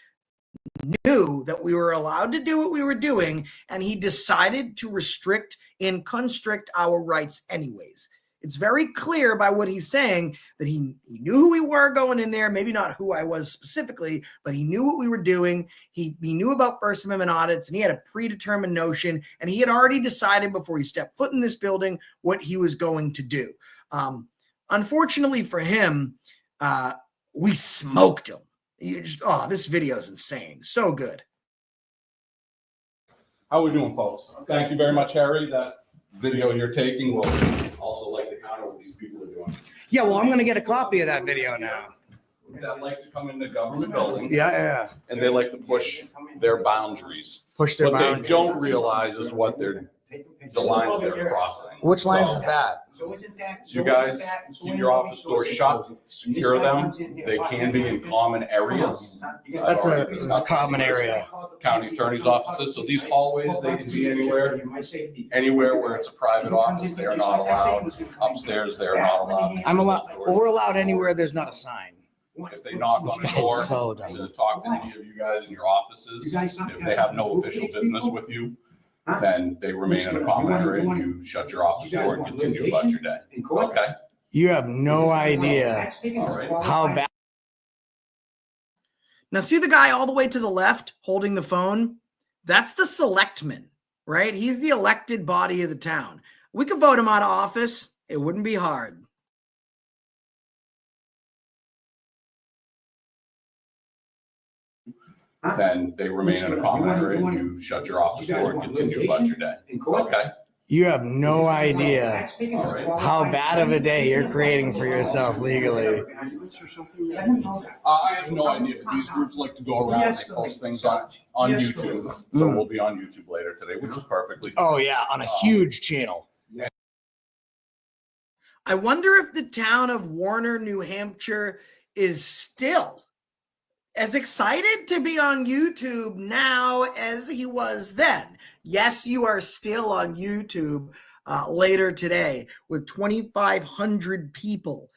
knew that we were allowed to do what we were doing, and he decided to restrict and constrict our rights anyways. It's very clear by what he's saying that he knew who we were going in there, maybe not who I was specifically, but he knew what we were doing. He knew about First Amendment audits, and he had a predetermined notion, and he had already decided before he stepped foot in this building what he was going to do. Unfortunately for him, we smoked him. This video is insane. So good. How we doing, folks? Thank you very much, Harry. That video you're taking will also like to counter what these people are doing. Yeah, well, I'm going to get a copy of that video now. That like to come into government buildings. Yeah. And they like to push their boundaries. Push their What boundaries. they don't realize is what they're, the lines they're crossing. Which lines So, is that? You guys keep your office doors shut, secure them. They can be in common areas. That's a common area. County attorney's offices. So these hallways, they can be anywhere where it's a private office, they are not allowed. Upstairs, they are not allowed. We're allowed anywhere there's not a sign. If they knock on the door so dumb. to talk to any of you guys in your offices, if they have no official business with you, then they remain in a common area. You shut your office door and continue about your day. Okay? You have no idea All right. how bad. Now, see the guy all the way to the left holding the phone? That's the selectman, right? He's the elected body of the town. We could vote him out of office. It wouldn't be hard. Then they remain in a common area. You shut your office door and continue about your day. Okay? You have no idea All right. how bad of a day you're creating for yourself legally. I have no idea, but these groups like to go around, they post things on YouTube. So we'll be on YouTube later today, which is perfectly fine. Oh, yeah, on a huge channel. I wonder if the town of Warner, New Hampshire is still as excited to be on YouTube now as he was then. Yes, you are still on YouTube later today with 2,500 people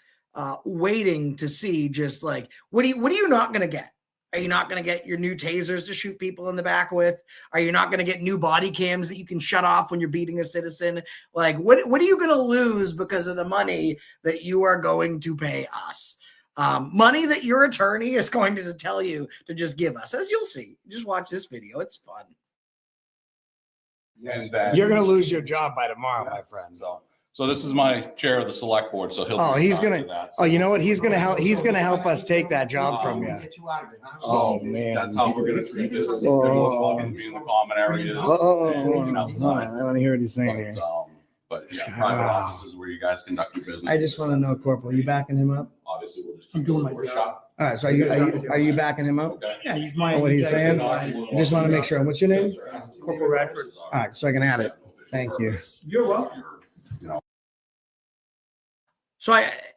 waiting to see just like, what are you not going to get? Are you not going to get your new tasers to shoot people in the back with? Are you not going to get new body cams that you can shut off when you're beating a citizen? Like, what are you going to lose because of the money that you are going to pay us? Money that your attorney is going to tell you to just give us, as you'll see. Just watch this video. It's fun. And then, You're going to lose your job by tomorrow, my friend. so this is my chair of the select board, so he'll. Oh, he's respond gonna. to that. Oh, you know what? He's gonna help. He's gonna help us take that job from you. Oh, So man. that's how we're gonna treat this. Oh. Everyone's welcome to be in the common areas. and Oh, outside. I want to hear what he's saying here. But yeah, private offices where you guys conduct your business. I just want to know, Corporal, you backing him up? Obviously, we'll just keep doing my job. All right. So are you backing him up? Okay. Yeah, he's my. Oh, what he's saying? I just want to make sure. What's your name? Corporal Radford. All right, so I can add it. Thank you. You're welcome. So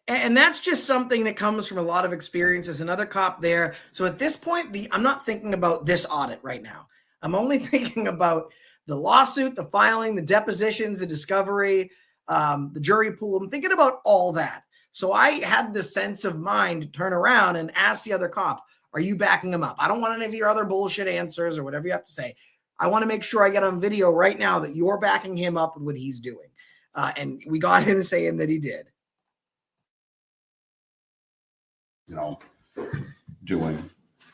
and that's just something that comes from a lot of experience as another cop there. So at this point, I'm not thinking about this audit right now. I'm only thinking about the lawsuit, the filing, the depositions, the discovery, the jury pool. I'm thinking about all that. So I had the sense of mind to turn around and ask the other cop, are you backing him up? I don't want any of your other bullshit answers or whatever you have to say. I want to make sure I get on video right now that you're backing him up with what he's doing. And we got him saying that he did. Doing,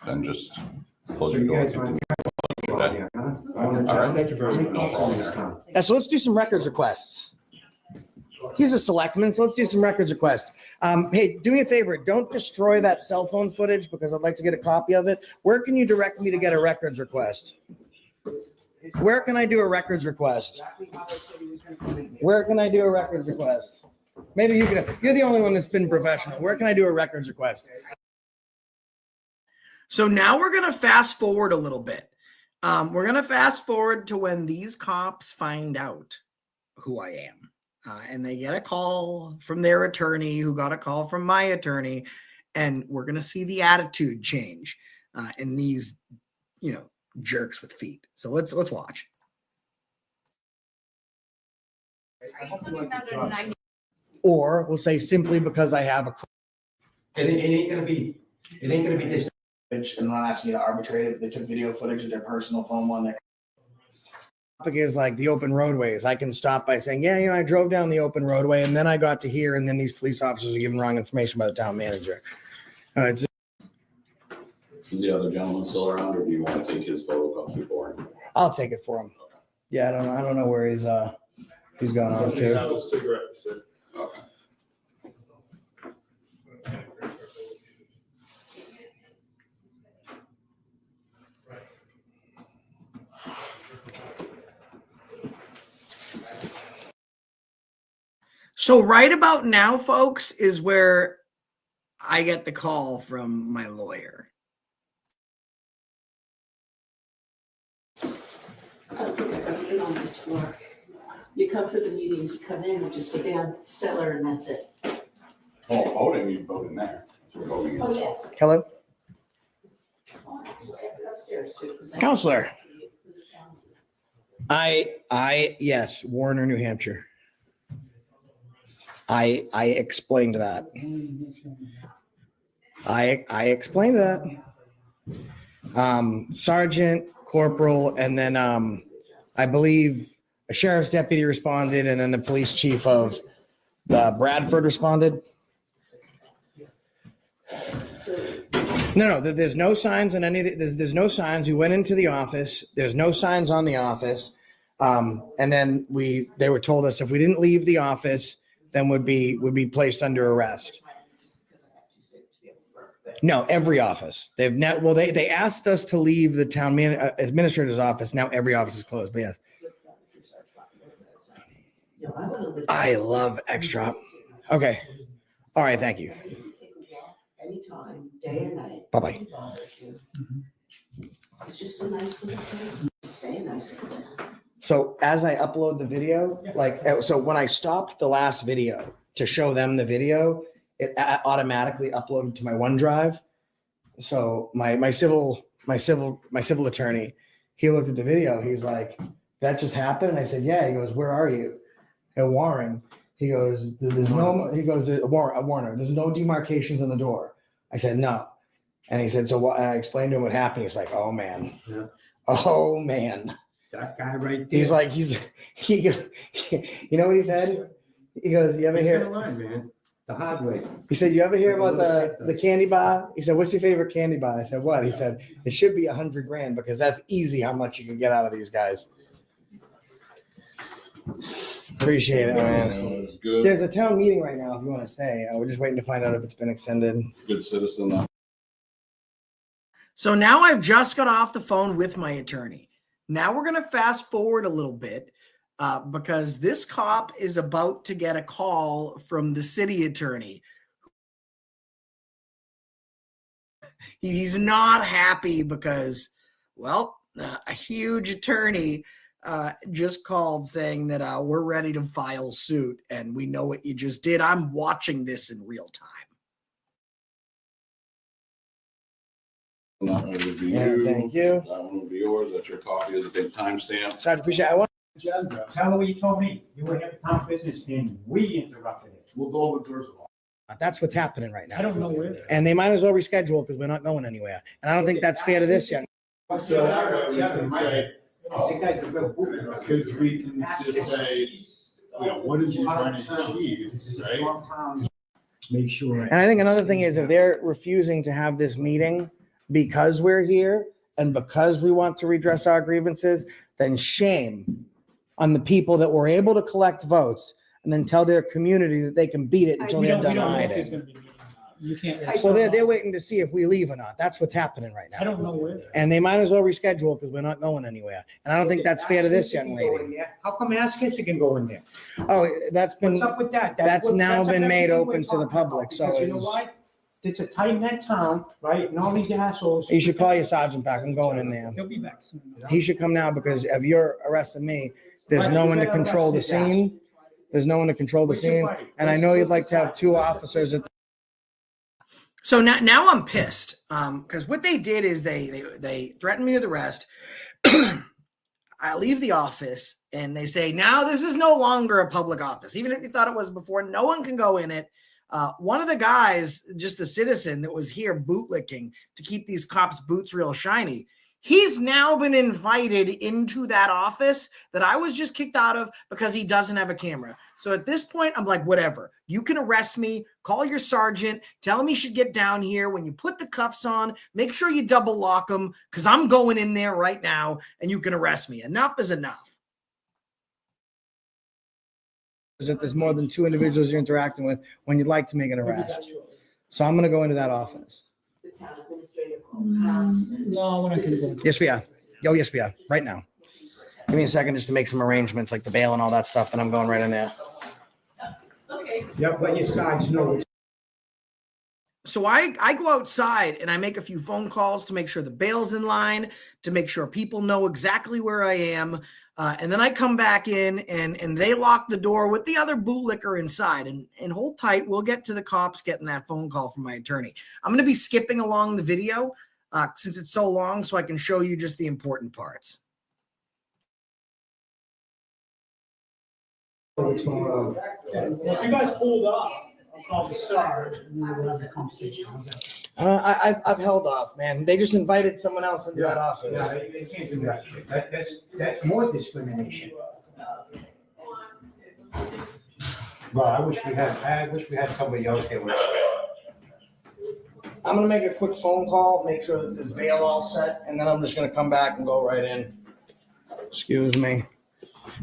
then just close your door. Continue your day. All right. Thank you very much. No problem. Yeah, so let's do some records requests. He's a selectman, so let's do some records requests. Hey, do me a favor. Don't destroy that cell phone footage because I'd like to get a copy of it. Where can you direct me to get a records request? Where can I do a records request? Where can I do a records request? Maybe you can. You're the only one that's been professional. Where can I do a records request? So now we're going to fast forward a little bit. We're going to fast forward to when these cops find out who I am. And they get a call from their attorney who got a call from my attorney. And we're going to see the attitude change in these, jerks with feet. So let's watch. Or we'll say simply because I have a It ain't gonna be this. and not asking you to arbitrate it. They took video footage of their personal phone one. That topic is like the open roadways. I can stop by saying, yeah, I drove down the open roadway and then I got to here and then these police officers are given wrong information by the town manager. It's Is the other gentleman still around, or do you want to take his photocopy for him? I'll take it for him. Yeah, I don't know where he's gone off to. Have a cigarette, sir. Okay. So right about now, folks, is where I get the call from my lawyer. I don't think I've ever been on this floor. You come for the meetings, you come in, you just go down to the cellar and that's it. Oh, voting, you vote in there. You're voting in. Oh, yes. Hello, Oh, actually, I have it upstairs too. 'cause I- Counselor. Yes, Warner, New Hampshire. I explained that. I explained that. Sergeant, corporal, and then I believe a sheriff's deputy responded, and then the police chief of Bradford responded. No, there's no signs on any of the, there's no signs. We went into the office. There's no signs on the office. And then they were told us if we didn't leave the office, then would be placed under arrest. No, every office. They asked us to leave the town administrator's office. Now every office is closed, but yes. I love extra. Okay. All right, thank you. Anytime, day or night. Bye-bye. It's just a nice little town. Stay a nice little town. So as I upload the video, so when I stopped the last video to show them the video, it automatically uploaded to my OneDrive. So my civil attorney, he looked at the video. He's like, "That just happened?" I said, "Yeah." He goes, "Where are you?" And Warren. He goes, Warner, there's no demarcations on the door. I said, "No." And he said, so I explained to him what happened. He's like, "Oh man. Yeah. Oh man." That guy right there. He's like, you know what he said? He goes, "You ever He's hear?" gonna learn, man. The hard way. He said, "You ever hear about the candy bar?" He said, "What's your favorite candy bar?" I said, "What?" He said, "It should be $100 grand because that's easy how much you can get out of these guys." Appreciate it, man. Good. There's a town meeting right now if you want to stay. We're just waiting to find out if it's been extended. Good citizen. So now I've just got off the phone with my attorney. Now we're going to fast forward a little bit because this cop is about to get a call from the city attorney. He's not happy because, well, a huge attorney just called saying that we're ready to file suit and we know what you just did. I'm watching this in real time. That one would be Yeah, you. thank you. That one would be yours. That's your copy of the big timestamp. So I appreciate it. Tell her what you told me. You were here for town business and we interrupted it. We'll go over doors. That's what's happening right now. I don't know where. And they might as well reschedule because we're not going anywhere. And I don't think that's fair to this young. So we can say, You guys are real boot. because we can just say, what is you trying to achieve, right? Make sure. And I think another thing is if they're refusing to have this meeting because we're here and because we want to redress our grievances, then shame on the people that were able to collect votes and then tell their community that they can beat it until We they're don't done know if there's hiding. gonna be a meeting or not. You can't. Well, they're waiting to see if we leave or not. That's what's happening right I now. don't know where. And they might as well reschedule because we're not going anywhere. And I don't think that's fair to this young lady. How come Ask Kids can go in there? Oh, that's been, What's up with that? that's what- now been another made thing open we're to the talking about, public, so because you know it's- what? It's a tight knit town, right? And all these assholes. you should call your sergeant back. I'm going in there. He'll be back soon. He should come now because if you're arresting me, there's no one to control the scene. There's no one to control the scene. And I know you'd like to have 2 officers at So now I'm pissed because what they did is they threatened me with arrest. I leave the office and they say, now this is no longer a public office. Even if you thought it was before, no one can go in it. One of the guys, just a citizen that was here bootlicking to keep these cops' boots real shiny, he's now been invited into that office that I was just kicked out of because he doesn't have a camera. So at this point, I'm like, whatever. You can arrest me, call your sergeant, tell him he should get down here. When you put the cuffs on, make sure you double lock him because I'm going in there right now and you can arrest me. Enough is enough. that there's more than 2 individuals you're interacting with when you'd like to make an arrest. So I'm going to go into that office. The town administrator called cops. No, we're not gonna go. Yes, we are. Oh, yes, we are. Right now. Give me a second just to make some arrangements like the bail and all that stuff. And I'm going right in there. Okay. Yeah, let your sides know. So I go outside and I make a few phone calls to make sure the bail's in line, to make sure people know exactly where I am. And then I come back in and they lock the door with the other bootlicker inside. And hold tight, we'll get to the cops getting that phone call from my attorney. I'm going to be skipping along the video since it's so long so I can show you just the important parts. What's going on? Well, if you guys hold off, I'll call the SAR and then we'll have a conversation. How's that? I've held off, man. They just invited someone else into that office. Yeah, they can't do that. That's more discrimination. Well, I wish we had somebody else here with us. I'm gonna make a quick phone call, make sure that there's bail all set, and then I'm just gonna come back and go right in. Excuse me.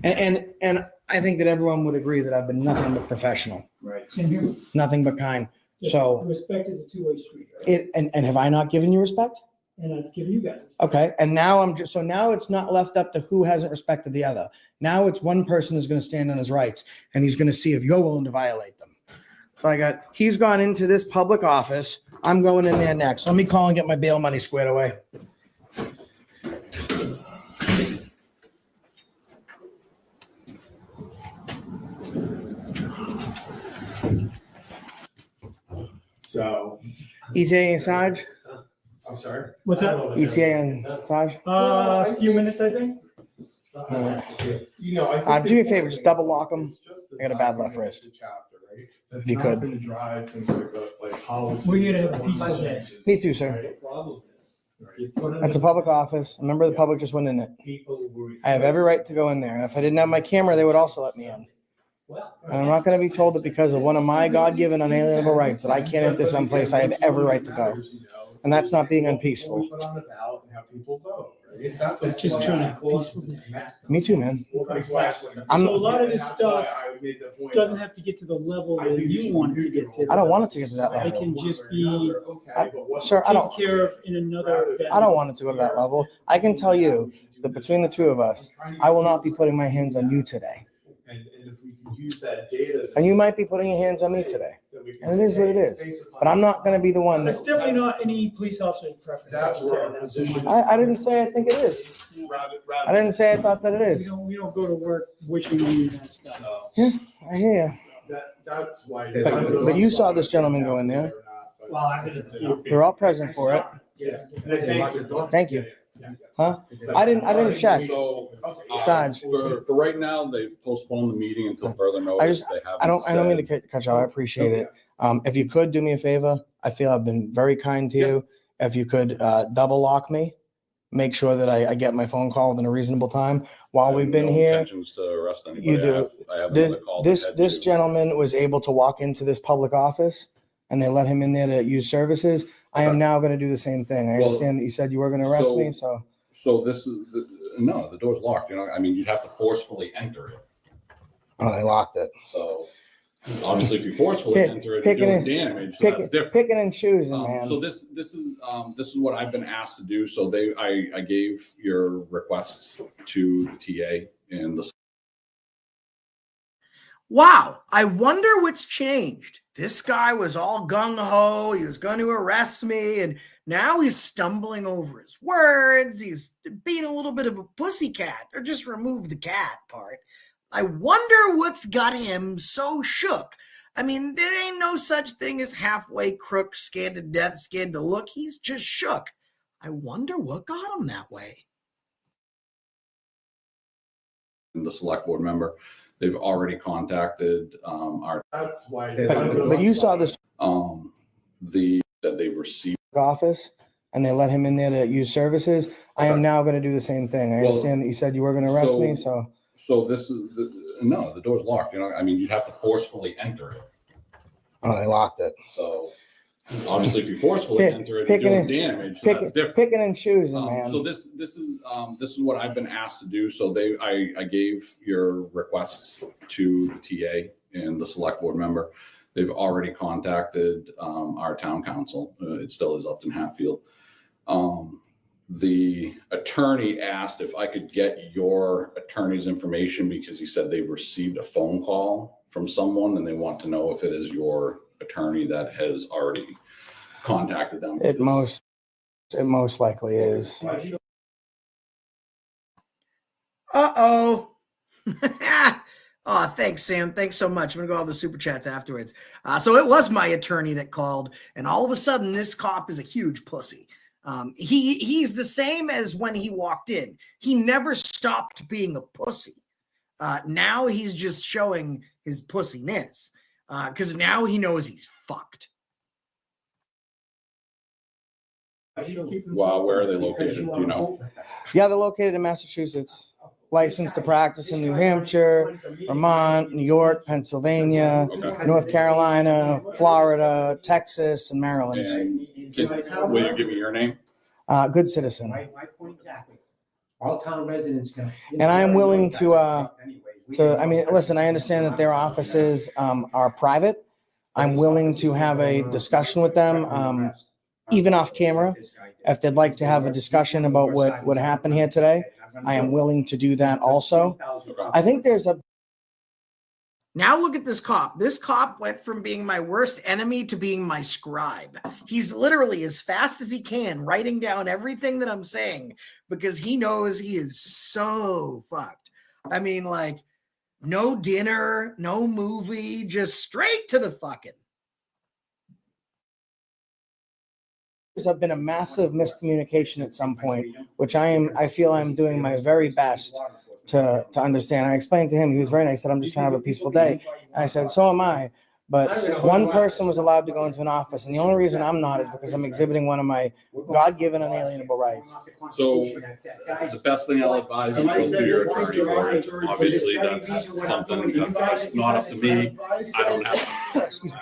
And I think that everyone would agree that I've been nothing but professional, Right. Same here. nothing but kind. So Respect is a two-way street, right? and have I not given you respect? And I've given you guys. Okay, and now now it's not left up to who hasn't respected the other. Now it's one person who's going to stand on his rights, and he's going to see if you're willing to violate them. So he's gone into this public office. I'm going in there next. Let me call and get my bail money squared away. So. ETA and Sarge? I'm sorry? What's that? ETA and Sarge? A few minutes, I think. You know, I think Do me a favor, just double lock them. I got a bad left wrist. That's You not could. gonna drive things like policy. We're here to have a peaceful day. Me too, sir. That's a public office. A member of the public just went in it. I have every right to go in there. And if I didn't have my camera, they would also let me in. And I'm not going to be told that because of one of my God-given unalienable rights that I can't enter someplace I have every right to go. And that's not being unpeaceful. Put on the ballot and have people vote, right? That's It's just trying to be peaceful. Me too, man. So a lot of this stuff doesn't have to get to the level that you want it to get to. I don't want it to get to that It level. can just be Sir, I don't. taken care of in another event. I don't want it to go to that level. I can tell you that between the two of us, I will not be putting my hands on you today. And if we can use that data. And you might be putting your hands on me today. And it is what it is. But I'm not going to be the one It's that. definitely not any police officer's preference. That's where our position. I didn't say I think it is. I didn't say I thought that it is. We don't go to work wishing you that stuff. Yeah, I hear That's why. But you saw this gentleman go in there. Well, I was. you. We're all present for it. Yeah. Thank you. Huh? I didn't check. So, Sarge. for right now, they've postponed the meeting until further notice. They haven't I don't mean said- to cut you off. I appreciate it. If you could do me a favor, I feel I've been very kind to you. If you could double lock me, make sure that I get my phone call within a reasonable time while we've been No here. intentions to arrest anybody. You do. I have another call. to head This to. gentleman was able to walk into this public office and they let him in there to use services. I am Okay. now going to do the same thing. I Well, understand that you said you were going to arrest me, so. So this is, no, the door's locked, I mean, you'd have to forcefully enter it. Oh, they locked it. So obviously if you forcefully Pick- enter it, you're picking doing it- damage, so that's different. Picking and choosing, man. So this is what I've been asked to do. So I gave your requests to the TA and the. Wow, I wonder what's changed. This guy was all gung-ho, he was going to arrest me, and now he's stumbling over his words. He's being a little bit of a pussycat, or just remove the cat part. I wonder what's got him so shook. I mean, there ain't no such thing as halfway crook, scared to death, scared to look. He's just shook. I wonder what got him that way. The select board member, they've already contacted our. That's why. But you saw this Said they received. office and they let him in there to use services. I am Okay. now going to do the same thing. I Well, understand that you said you were going to arrest me, so. So this is no, the door's locked. I mean, you'd have to forcefully enter it. Oh, they locked it. So obviously, if you forcefully Pick- enter it, you're picking doing it- damage. So that's different. Picking and choosing, man. So this is what I've been asked to do. So I gave your requests to the TA and the select board member. They've already contacted our town council. It still is Upton Hatfield. The attorney asked if I could get your attorney's information because he said they received a phone call from from someone and they want to know if it is your attorney that has already contacted them. It most likely is. Uh-oh. Oh, thanks, Sam. Thanks so much. I'm gonna go all the super chats afterwards. So it was my attorney that called, and all of a sudden, this cop is a huge pussy. He's the same as when he walked in. He never stopped being a pussy. Now he's just showing his pussiness because now he knows he's fucked. Wow, where are they located? Do you know? Yeah, they're located in Massachusetts. Licensed to practice in New Hampshire, Vermont, New York, Pennsylvania, Okay. North Carolina, Florida, Texas, and Maryland. And will you give me your name? Good citizen. My point exactly. All town residents can. And I am willing to, I mean, listen, I understand that their offices are private. I'm willing to have a discussion with them, even off camera. If they'd like to have a discussion about what happened here today, I am willing to do that also. I think there's a. Now look at this cop. This cop went from being my worst enemy to being my scribe. He's literally as fast as he can writing down everything that I'm saying because he knows he is so fucked. I mean, like, no dinner, no movie, just straight to the fucking. There's been a massive miscommunication at some point, which I feel I'm doing my very best to understand. I explained to him, he was very nice, I said, I'm just trying to have a peaceful day. And I said, so am I. But one person was allowed to go into an office, and the only reason I'm not is because I'm exhibiting one of my God-given unalienable rights. So the best thing I'll advise you go to your attorney for it. Obviously, that's something that's not up to me. I don't have. Excuse me.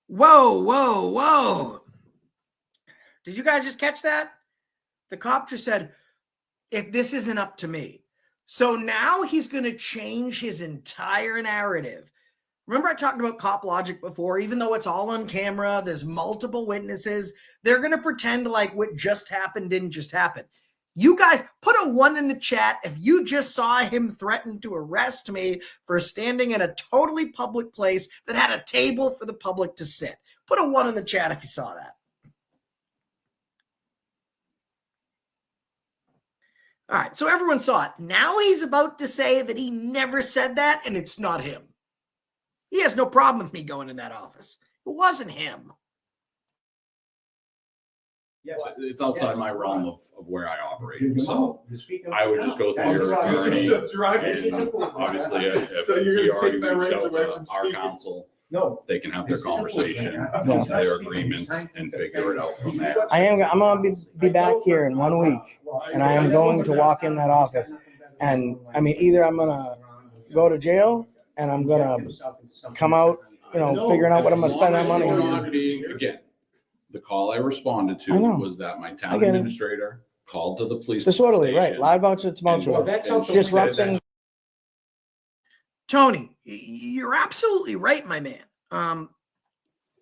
Whoa, whoa, whoa. Did you guys just catch that? The cop just said, if this isn't up to me. So now he's going to change his entire narrative. Remember I talked about cop logic before, even though it's all on camera, there's multiple witnesses, they're going to pretend like what just happened didn't just happen. You guys put a 1 in the chat if you just saw him threaten to arrest me for standing in a totally public place that had a table for the public to sit. Put a 1 in the chat if you saw that. All right, so everyone saw it. Now he's about to say that he never said that, and it's not him. He has no problem with me going in that office. It wasn't him. It's outside my realm of where I operate. So I would just go through your attorney. And obviously, if he already reached out to our counsel, they can have their conversation, their agreements, and figure it out from there. I'm going to be back here in 1 week, and I am going to walk in that office. And I mean, either I'm going to go to jail and I'm going to come out, figuring out what I'm going to spend that money on. Again, the call I responded to was that my town administrator called to the police disorderly, station. Right? Live voucher, tumultuous, disrupting. Tony, you're absolutely right, my man.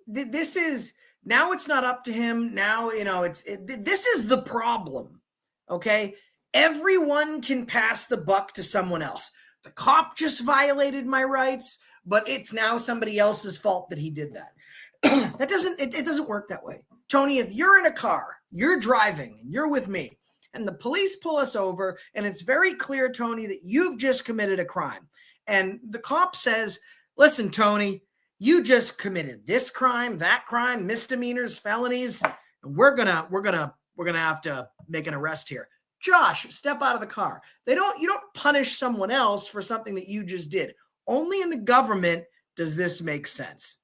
This is now it's not up to him. Now, this is the problem. Okay. Everyone can pass the buck to someone else. The cop just violated my rights, but it's now somebody else's fault that he did that. It doesn't work that way. Tony, if you're in a car, you're driving, and you're with me, and the police pull us over, and it's very clear, Tony, that you've just committed a crime. And the cop says, listen, Tony, you just committed this crime, that crime, misdemeanors, felonies, and we're gonna have to make an arrest here. Josh, step out of the car. You don't punish someone else for something that you just did. Only in the government does this make sense.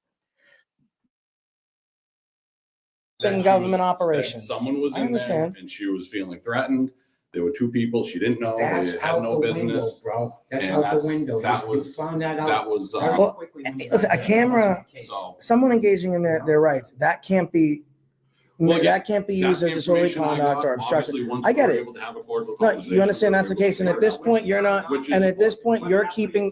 In government operations. Someone was in there and she was feeling threatened. There were 2 people she didn't know. They had no business, bro. That's and out the window. That You was found that out. that was. Well, listen, a camera, someone engaging in their rights, that can't be. That can't be used as disorderly conduct or obstruction. I get it. No, you understand that's the case, and at this point you're not. And at this point you're keeping.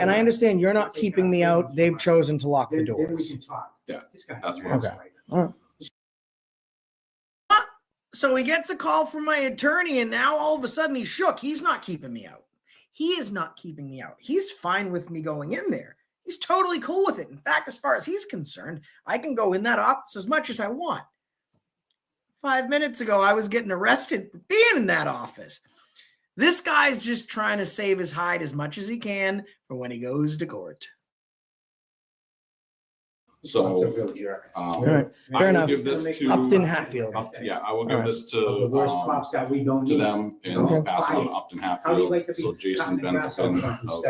And I understand you're not keeping me out. They've chosen to lock the doors. Yeah, that's what. Okay. All right. So he gets a call from my attorney, and now all of a sudden he's shook. He's not keeping me out. He is not keeping me out. He's fine with me going in there. He's totally cool with it. In fact, as far as he's concerned, I can go in that office as much as I want. 5 minutes ago, I was getting arrested for being in that office. This guy's just trying to save his hide as much as he can for when he goes to court. So, All right. I Fair will enough. give this to Upton Hatfield. Yeah, I will give Alright. this The worst cops that we don't to need. them, and Okay. I'll pass it on to Upton Hatfield. So Jason Benson.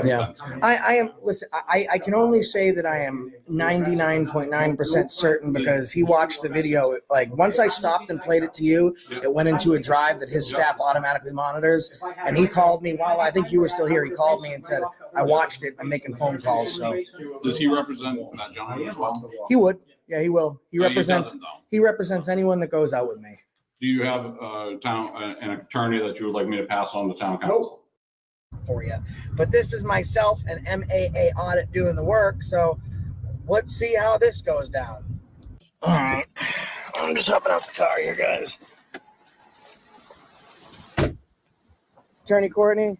Yeah. I am, listen, I can only say that I am 99.9% certain because he watched the video. Like, once I stopped and played it to you, it went into a drive that his staff automatically monitors. And he called me while I think you were still here. He called me and said, I watched it. I'm making phone calls. So Does he represent that gentleman as well? he would. Yeah, he will. He Yeah, represents doesn't, though. he represents anyone that goes out with me. Do you have an attorney that you would like me to pass on to town council? For you. But this is myself and MAA Audit doing the work. So let's see how this goes down. All right. I'm just hopping out the car here, guys. Attorney Courtney.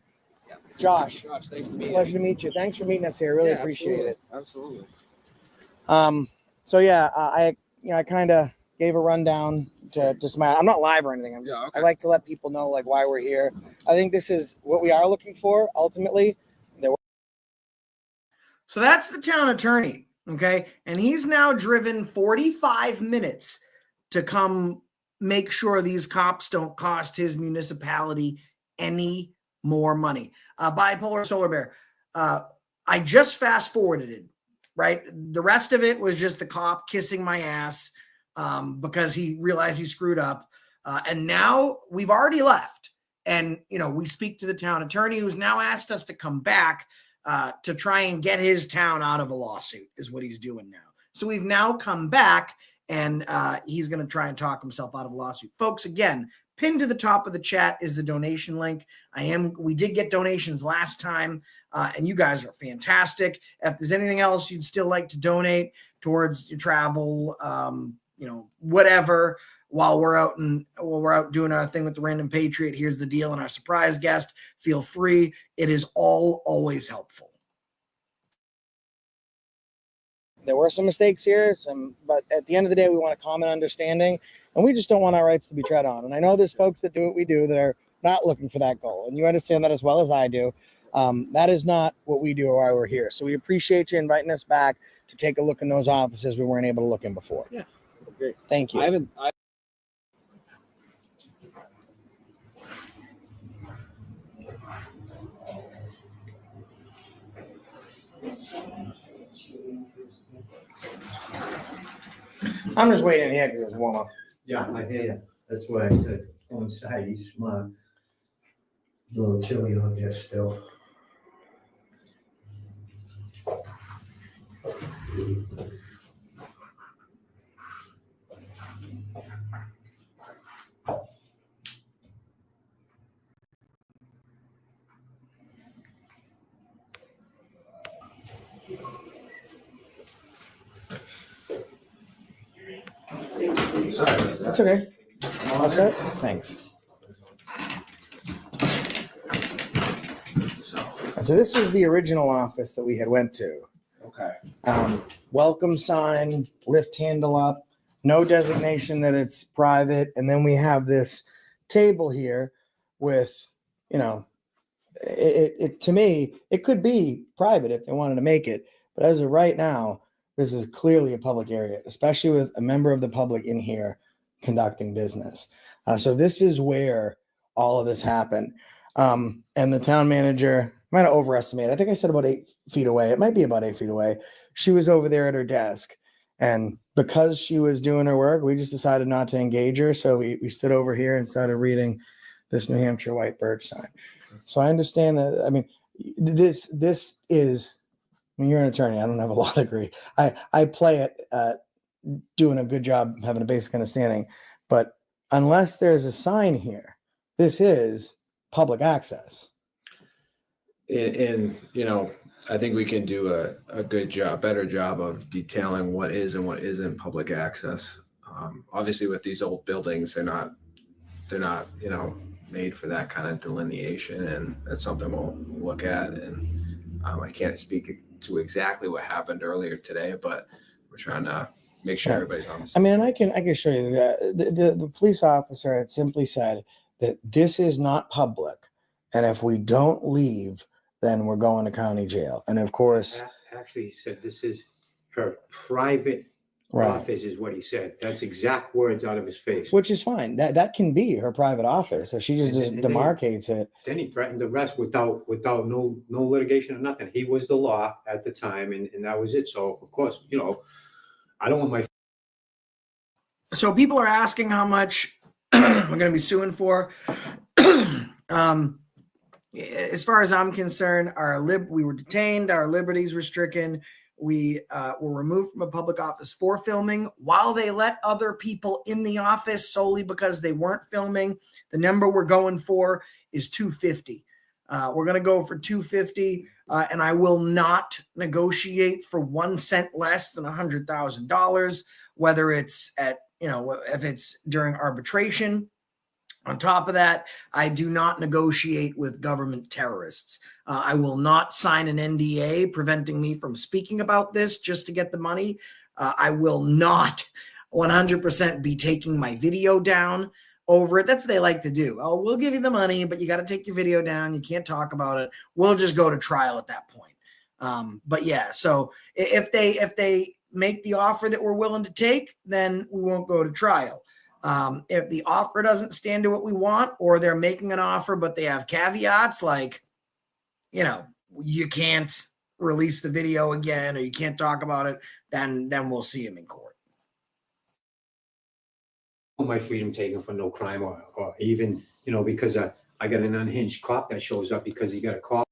Josh. Josh, thanks to meet you. Pleasure to meet you. Thanks for meeting us here. Really Yeah, appreciate it. Absolutely. So yeah, I kind of gave a rundown to just I'm not live or anything. I like to let people know like why we're here. I think this is what we are looking for ultimately. So that's the town attorney, okay? And he's now driven 45 minutes to come make sure these cops don't cost his municipality any more money. Bipolar Solar Bear, I just fast forwarded it, right? The rest of it was just the cop kissing my ass because he realized he screwed up. And now we've already left. And, we speak to the town attorney who's now asked us to come back to try and get his town out of a lawsuit is what he's doing now. So we've now come back and he's going to try and talk himself out of a lawsuit. Folks, again, pinned to the top of the chat is the donation link. We did get donations last time and you guys are fantastic. If there's anything else you'd still like to donate towards your travel, whatever, while we're out doing our thing with the Random Patriot, here's the deal and our surprise guest, feel free. It is always helpful. There were some mistakes here, but at the end of the day, we want a common understanding, and we just don't want our rights to be tread on. And I know there's folks that do what we do that are not looking for that goal, and you understand that as well as I do. That is not what we do or why we're here. So we appreciate you inviting us back to take a look in those offices we weren't able to look in before. Yeah, great. Thank you. I'm just waiting here because it's warmer. Yeah, I hear you. That's why I said go inside. He's smart. A little chilly out there still. Sorry. That's okay. All set? Thanks. So this is the original office that we had went to. Okay. Welcome sign, lift handle up, no designation that it's private. And then we have this table here with, it to me, it could be private if they wanted to make it. But as of right now, this is clearly a public area, especially with a member of the public in here conducting business. So this is where all of this happened. And the town manager might have overestimated. I think I said about 8 feet away. It might be about 8 feet away. She was over there at her desk. And because she was doing her work, we just decided not to engage her. So we stood over here and started reading this New Hampshire white birch sign. So I understand that. I mean, this is, you're an attorney. I don't have a law degree. I play it doing a good job having a basic understanding. But unless there's a sign here, this is public access. And I think we can do a good job, better job of detailing what is and what isn't public access. Obviously with these old buildings, they're not, made for that kind of delineation, and that's something we'll look at. And I can't speak to exactly what happened earlier today, but we're trying to make sure everybody's on the I same. mean, and I can show you that the police officer had simply said that this is not public, and if we don't leave, then we're going to county jail. And of course, Actually, he said this is her private right, office, is what he said. That's exact words out of his face. which is fine. That can be her private office. If she just And then- demarcates it. Then he threatened the rest without no litigation or nothing. He was the law at the time, and that was it. So of course, you know, I don't want my. So people are asking how much we're going to be suing for. As far as I'm concerned, we were detained, our liberties were stricken. We were removed from a public office for filming while they let other people in the office solely because they weren't filming. The number we're going for is $250. We're going to go for $250, and I will not negotiate for 1 cent less than $100,000, whether it's if it's during arbitration. On top of that, I do not negotiate with government terrorists. I will not sign an NDA preventing me from speaking about this just to get the money. I will not 100% be taking my video down over it. That's what they like to do. Oh, we'll give you the money, but you got to take your video down. You can't talk about it. We'll just go to trial at that point. But yeah, so if they make the offer that we're willing to take, then we won't go to trial. If the offer doesn't stand to what we want, or they're making an offer, but they have caveats like, you can't release the video again, or you can't talk about it, then we'll see him in court. My freedom taken for no crime or even, because I got an unhinged cop that shows up because he got a call.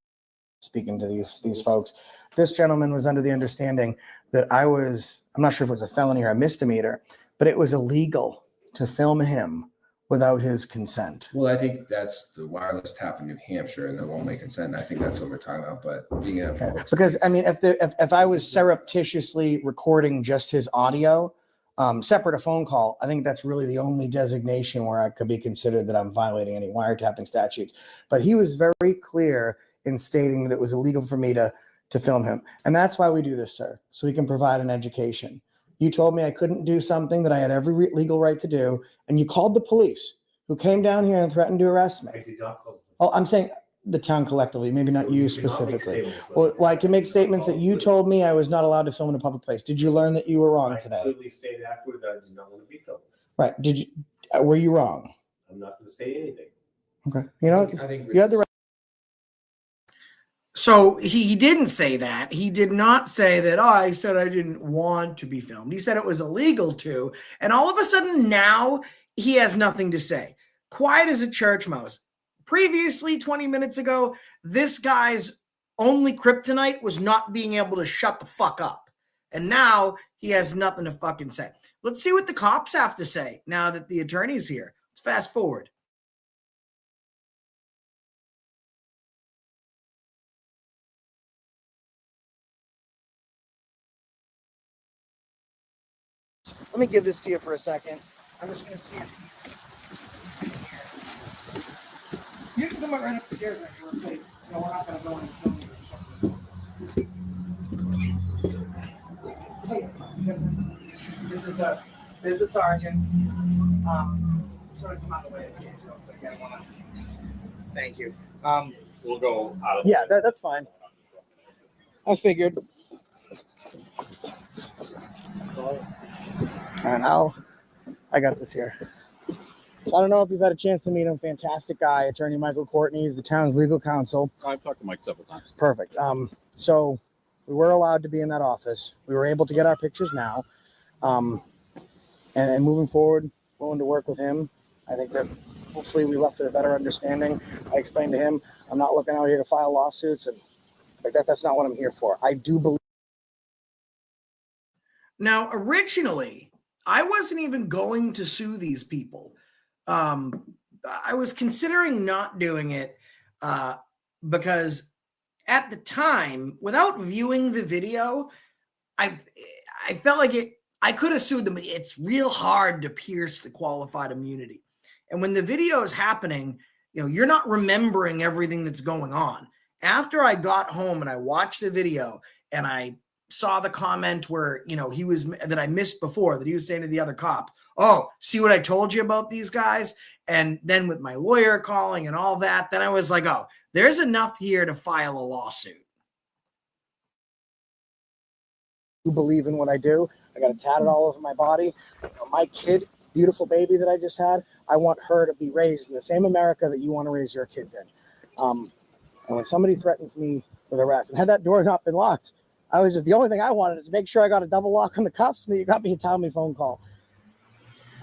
Speaking to these folks, this gentleman was under the understanding that I'm not sure if it was a felony or a misdemeanor, but it was illegal to film him without his consent. Well, I think that's the wireless tap in New Hampshire, and the one-way consent. I think that's what we're talking about. But being in a public Because space, I mean, if I was surreptitiously recording just his audio, separate a phone call, I think that's really the only designation where I could be considered that I'm violating any wiretapping statutes. But he was very clear in stating that it was illegal for me to film him, and that's why we do this, sir, so we can provide an education. You told me I couldn't do something that I had every legal right to do, and you called the police, who came down here and threatened to arrest me. I did not call. Oh, I'm saying the town collectively, maybe not you specifically. Well, I can make statements that you told me I was not allowed to film in a public place. Did you learn that you were wrong today? I clearly stated afterwards that I did not want to be filmed. Right. Were you wrong? I'm not going to say anything. Okay. I think You had the right. So he didn't say that. He did not say that, I said I didn't want to be filmed. He said it was illegal to. And all of a sudden now he has nothing to say. Quiet as a church mouse. Previously, 20 minutes ago, this guy's only kryptonite was not being able to shut the fuck up. And now he has nothing to fucking say. Let's see what the cops have to say now that the attorney's here. Let's fast forward. Let me give this to you for a second. I'm just going to see if he's here. You can come right upstairs if you want to. No, we're not going to go and film you. This is the sergeant. Sort of come out of the way. Thank you. We'll go out of. Yeah, that's fine. I figured. And I got this here. So I don't know if you've had a chance to meet him. Fantastic guy, Attorney Michael Courtney is the town's legal counsel. I've talked to Mike several times. Perfect. So we were allowed to be in that office. We were able to get our pictures now. And moving forward, willing to work with him. I think that hopefully we left with a better understanding. I explained to him, I'm not looking out here to file lawsuits, and like that's not what I'm here for. I do believe. Now, originally, I wasn't even going to sue these people. I was considering not doing it because at the time, without viewing the video, I felt like I could have sued them. It's real hard to pierce the qualified immunity. And when the video is happening, you're not remembering everything that's going on. After I got home and I watched the video and I saw the comment where, he was, that I missed before, that he was saying to the other cop, oh, see what I told you about these guys? And then with my lawyer calling and all that, then I was like, oh, there's enough here to file a lawsuit. Who believe in what I do. I got it tatted all over my body. My kid, beautiful baby that I just had, I want her to be raised in the same America that you want to raise your kids in. And when somebody threatens me with arrest, and had that door not been locked, the only thing I wanted is to make sure I got a double lock on the cuffs, and that you got me a Tommy phone call.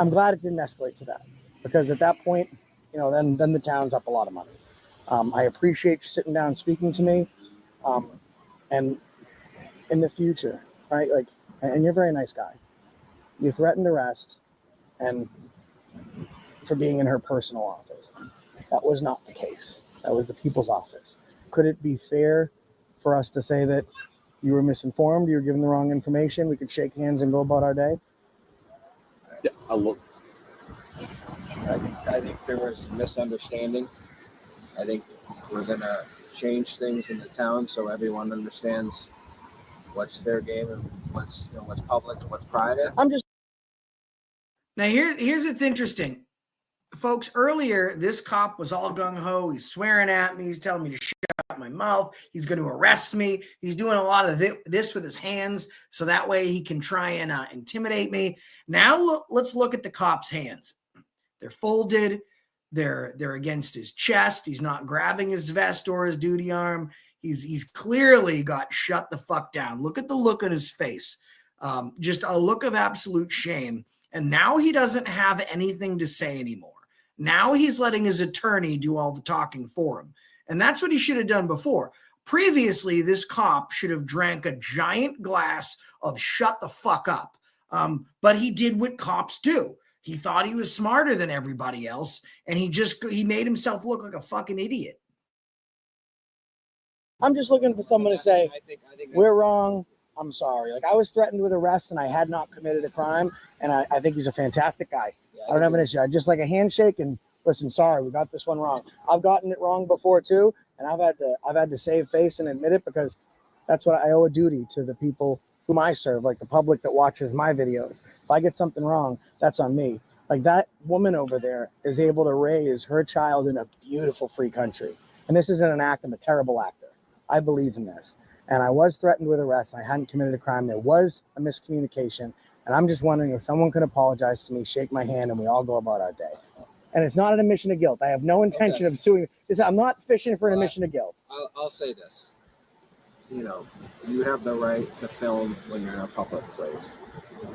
I'm glad it didn't escalate to that, because at that point, then the town's up a lot of money. I appreciate you sitting down and speaking to me. And in the future, right? And you're a very nice guy. You threatened arrest and for being in her personal office. That was not the case. That was the people's office. Could it be fair for us to say that you were misinformed, you were given the wrong information, we could shake hands and go about our day? Yeah, I think there was misunderstanding. I think we're gonna change things in the town so everyone understands what's fair game and what's public and what's private. Now here's what's interesting. Folks, earlier, this cop was all gung-ho. He's swearing at me. He's telling me to shut my mouth. He's going to arrest me. He's doing a lot of this with his hands, so that way he can try and intimidate me. Now let's look at the cop's hands. They're folded. They're against his chest. He's not grabbing his vest or his duty arm. He's clearly got shut the fuck down. Look at the look on his face. Just a look of absolute shame. And now he doesn't have anything to say anymore. Now he's letting his attorney do all the talking for him. And that's what he should have done before. Previously, this cop should have drank a giant glass of shut the fuck up. But he did what cops do. He thought he was smarter than everybody else. And he made himself look like a fucking idiot. I'm just looking for someone to say, we're wrong. I'm sorry. I was threatened with arrest and I had not committed a crime. And I think he's a fantastic guy. I don't have an issue. I just like a handshake and listen, sorry, we got this one wrong. I've gotten it wrong before too. And I've had to save face and admit it, because that's what I owe a duty to the people whom I serve, like the public that watches my videos. If I get something wrong, that's on me. Like that woman over there is able to raise her child in a beautiful free country. And this isn't an act. I'm a terrible actor. I believe in this. And I was threatened with arrest. I hadn't committed a crime. There was a miscommunication. And I'm just wondering if someone could apologize to me, shake my hand, and we all go about our day. And it's not an admission of guilt. I have no intention of suing. I'm not fishing for an admission of guilt. I'll say this. You have the right to film when you're in a public place.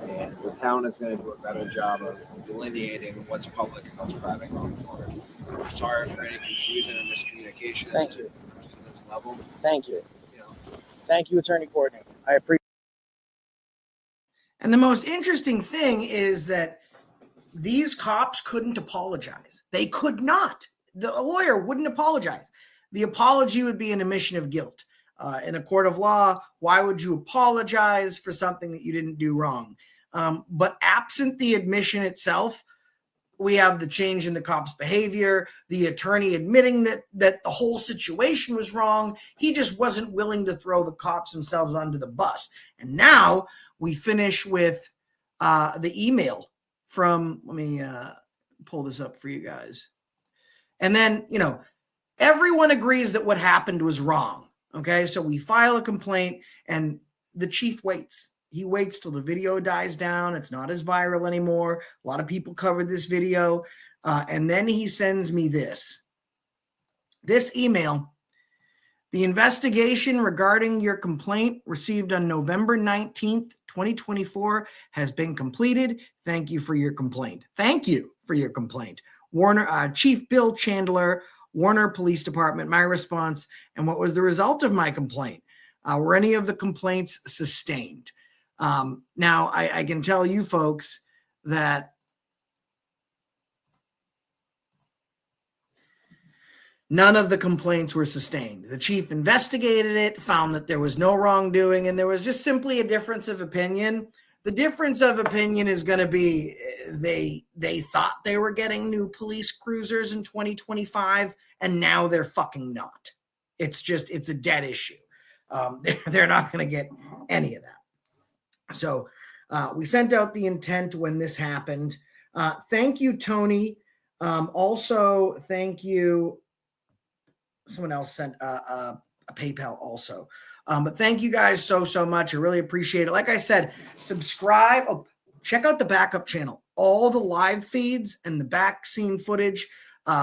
And the town is going to do a better job of delineating what's public and what's private going forward. I'm sorry for any confusion or miscommunication. Thank you. To this level. Thank you. Thank you, Attorney Courtney. I appreciate. And the most interesting thing is that these cops couldn't apologize. They could not. The lawyer wouldn't apologize. The apology would be an admission of guilt. In a court of law, why would you apologize for something that you didn't do wrong? But absent the admission itself, we have the change in the cop's behavior, the attorney admitting that the whole situation was wrong. He just wasn't willing to throw the cops themselves under the bus. And now we finish with the email from, let me pull this up for you guys. And then, everyone agrees that what happened was wrong. Okay, so we file a complaint and the chief waits. He waits till the video dies down. It's not as viral anymore. A lot of people covered this video. And then he sends me this email. The investigation regarding your complaint received on November 19th, 2024 has been completed. Thank you for your complaint. Thank you for your complaint. Warner, Chief Bill Chandler, Warner Police Department. My response: and what was the result of my complaint? Were any of the complaints sustained? Now, I can tell you folks that none of the complaints were sustained. The chief investigated it, found that there was no wrongdoing, and there was just simply a difference of opinion. The difference of opinion is going to be they thought they were getting new police cruisers in 2025, and now they're fucking not. It's a dead issue. They're not going to get any of that. So we sent out the intent when this happened. Thank you, Tony. Also, thank you. Someone else sent a PayPal also. But thank you guys so much. I really appreciate it. Like I said, subscribe. Oh, check out the backup channel. All the live feeds and the back scene footage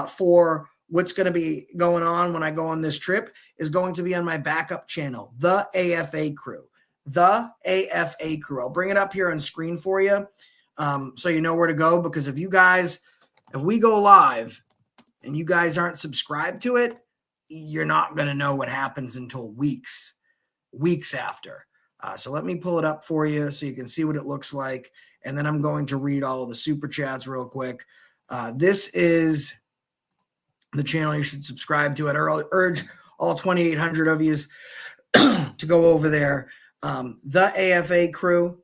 for what's going to be going on when I go on this trip is going to be on my backup channel, The AFA Crew. The AFA Crew. I'll bring it up here on screen for you so you know where to go, because if we go live and you guys aren't subscribed to it, you're not going to know what happens until weeks after. So let me pull it up for you so you can see what it looks like. And then I'm going to read all of the super chats real quick. This is the channel you should subscribe to. I'd urge all 2,800 of you to go over there. The AFA Crew.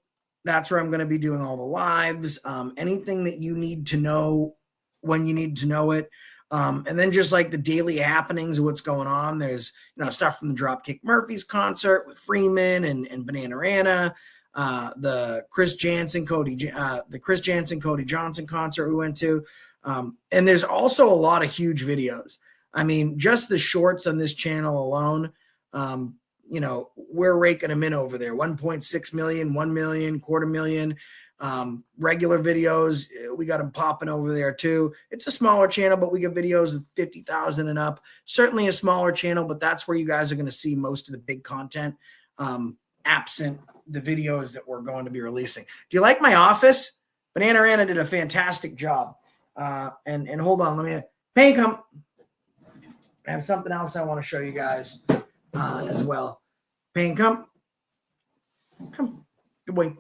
That's where I'm going to be doing all the lives. Anything that you need to know when you need to know it. And then just like the daily happenings of what's going on. There's, stuff from the Dropkick Murphys concert with Freeman and Bananarana, the Chris Jansen, Cody Johnson concert we went to. And there's also a lot of huge videos. I mean, just the shorts on this channel alone, we're raking them in over there. 1.6 million, 1 million, 250,000. Regular videos, we got them popping over there too. It's a smaller channel, but we get videos of 50,000 and up. Certainly a smaller channel, but that's where you guys are going to see most of the big content, absent the videos that we're going to be releasing. Do you like my office? Bananarana did a fantastic job. And hold on, Payne, come. I have something else I want to show you guys as well. Payne, come. Good boy.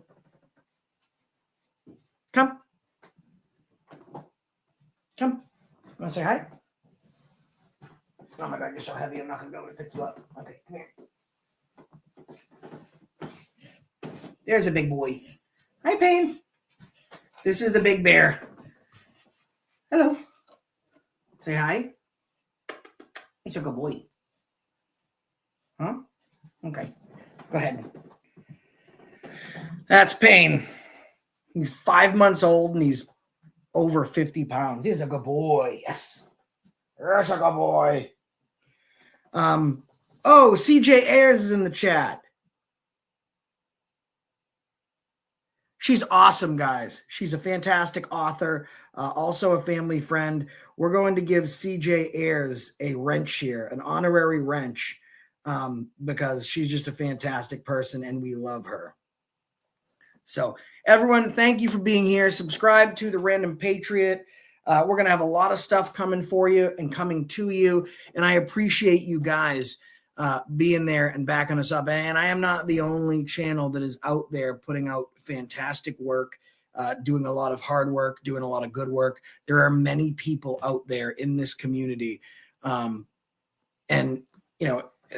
Come. Want to say hi? Oh my God, you're so heavy. I'm not going to be able to pick you up. Okay, come here. There's a big boy. Hi, Payne. This is the big bear. Hello. Say hi. He's a good boy. Huh? Okay. Go ahead. That's Payne. He's 5 months old and he's over 50 pounds. He's a good boy. Yes. He's a good boy. CJ Ayers is in the chat. She's awesome, guys. She's a fantastic author, also a family friend. We're going to give CJ Ayers a wrench here, an honorary wrench, because she's just a fantastic person and we love her. So everyone, thank you for being here. Subscribe to The Random Patriot. We're going to have a lot of stuff coming for you and coming to you. And I appreciate you guys being there and backing us up. And I am not the only channel that is out there putting out fantastic work, doing a lot of hard work, doing a lot of good work. There are many people out there in this community. And,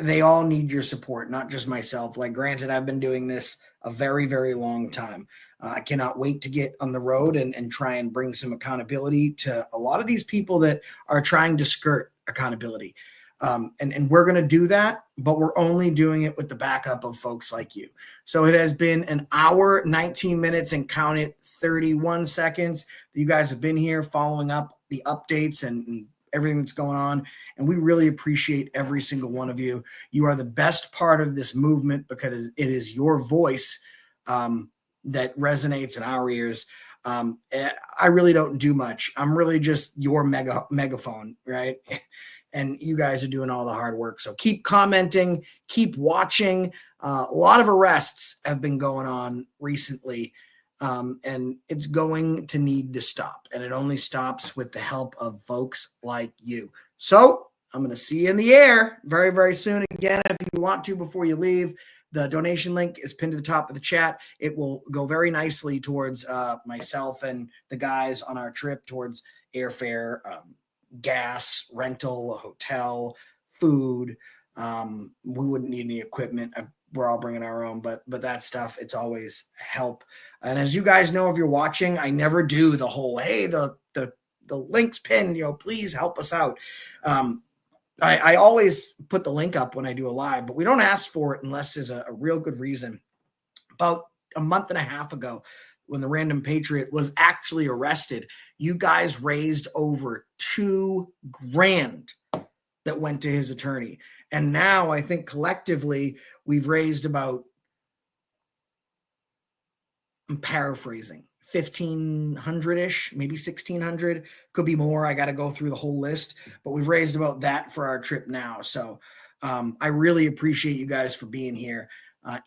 they all need your support, not just myself. Like, granted, I've been doing this a very, very long time. I cannot wait to get on the road and try and bring some accountability to a lot of these people that are trying to skirt accountability. And we're going to do that, but we're only doing it with the backup of folks like you. So it has been an hour, 19 minutes, and count it 31 seconds. You guys have been here following up the updates and everything that's going on. And we really appreciate every single one of you. You are the best part of this movement because it is your voice that resonates in our ears. I really don't do much. I'm really just your megaphone, right? And you guys are doing all the hard work. So keep commenting, keep watching. A lot of arrests have been going on recently. And it's going to need to stop. And it only stops with the help of folks like you. So I'm going to see you in the air very, very soon. Again, if you want to, before you leave, the donation link is pinned to the top of the chat. It will go very nicely towards myself and the guys on our trip, towards airfare, gas, rental, hotel, food. We wouldn't need any equipment. we're all bringing our own, but that stuff, it's always help. And as you guys know, if you're watching, I never do the whole, hey, the link's pinned, please help us out. I always put the link up when I do a live, but we don't ask for it unless there's a real good reason. About a month and a half ago, when the Random Patriot was actually arrested, you guys raised over $2,000 that went to his attorney. And now I think collectively we've raised about, I'm paraphrasing, 1,500-ish, maybe 1,600, could be more. I got to go through the whole list, but we've raised about that for our trip now. So I really appreciate you guys for being here.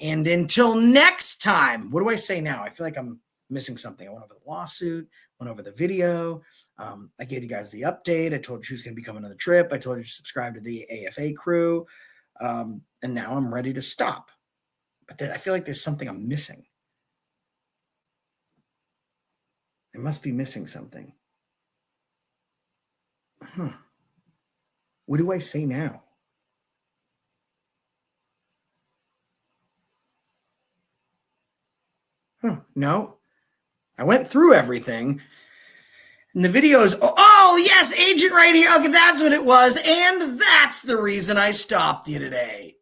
And until next time, what do I say now? I feel like I'm missing something. I went over the lawsuit, went over the video. I gave you guys the update. I told you who's going to be coming on the trip. I told you to subscribe to the AFA crew. And now I'm ready to stop. But I feel like there's something I'm missing. I must be missing something. What do I say now? No, I went through everything. And the videos, oh, yes, agent right here. Okay, that's what it was. And that's the reason I stopped you today.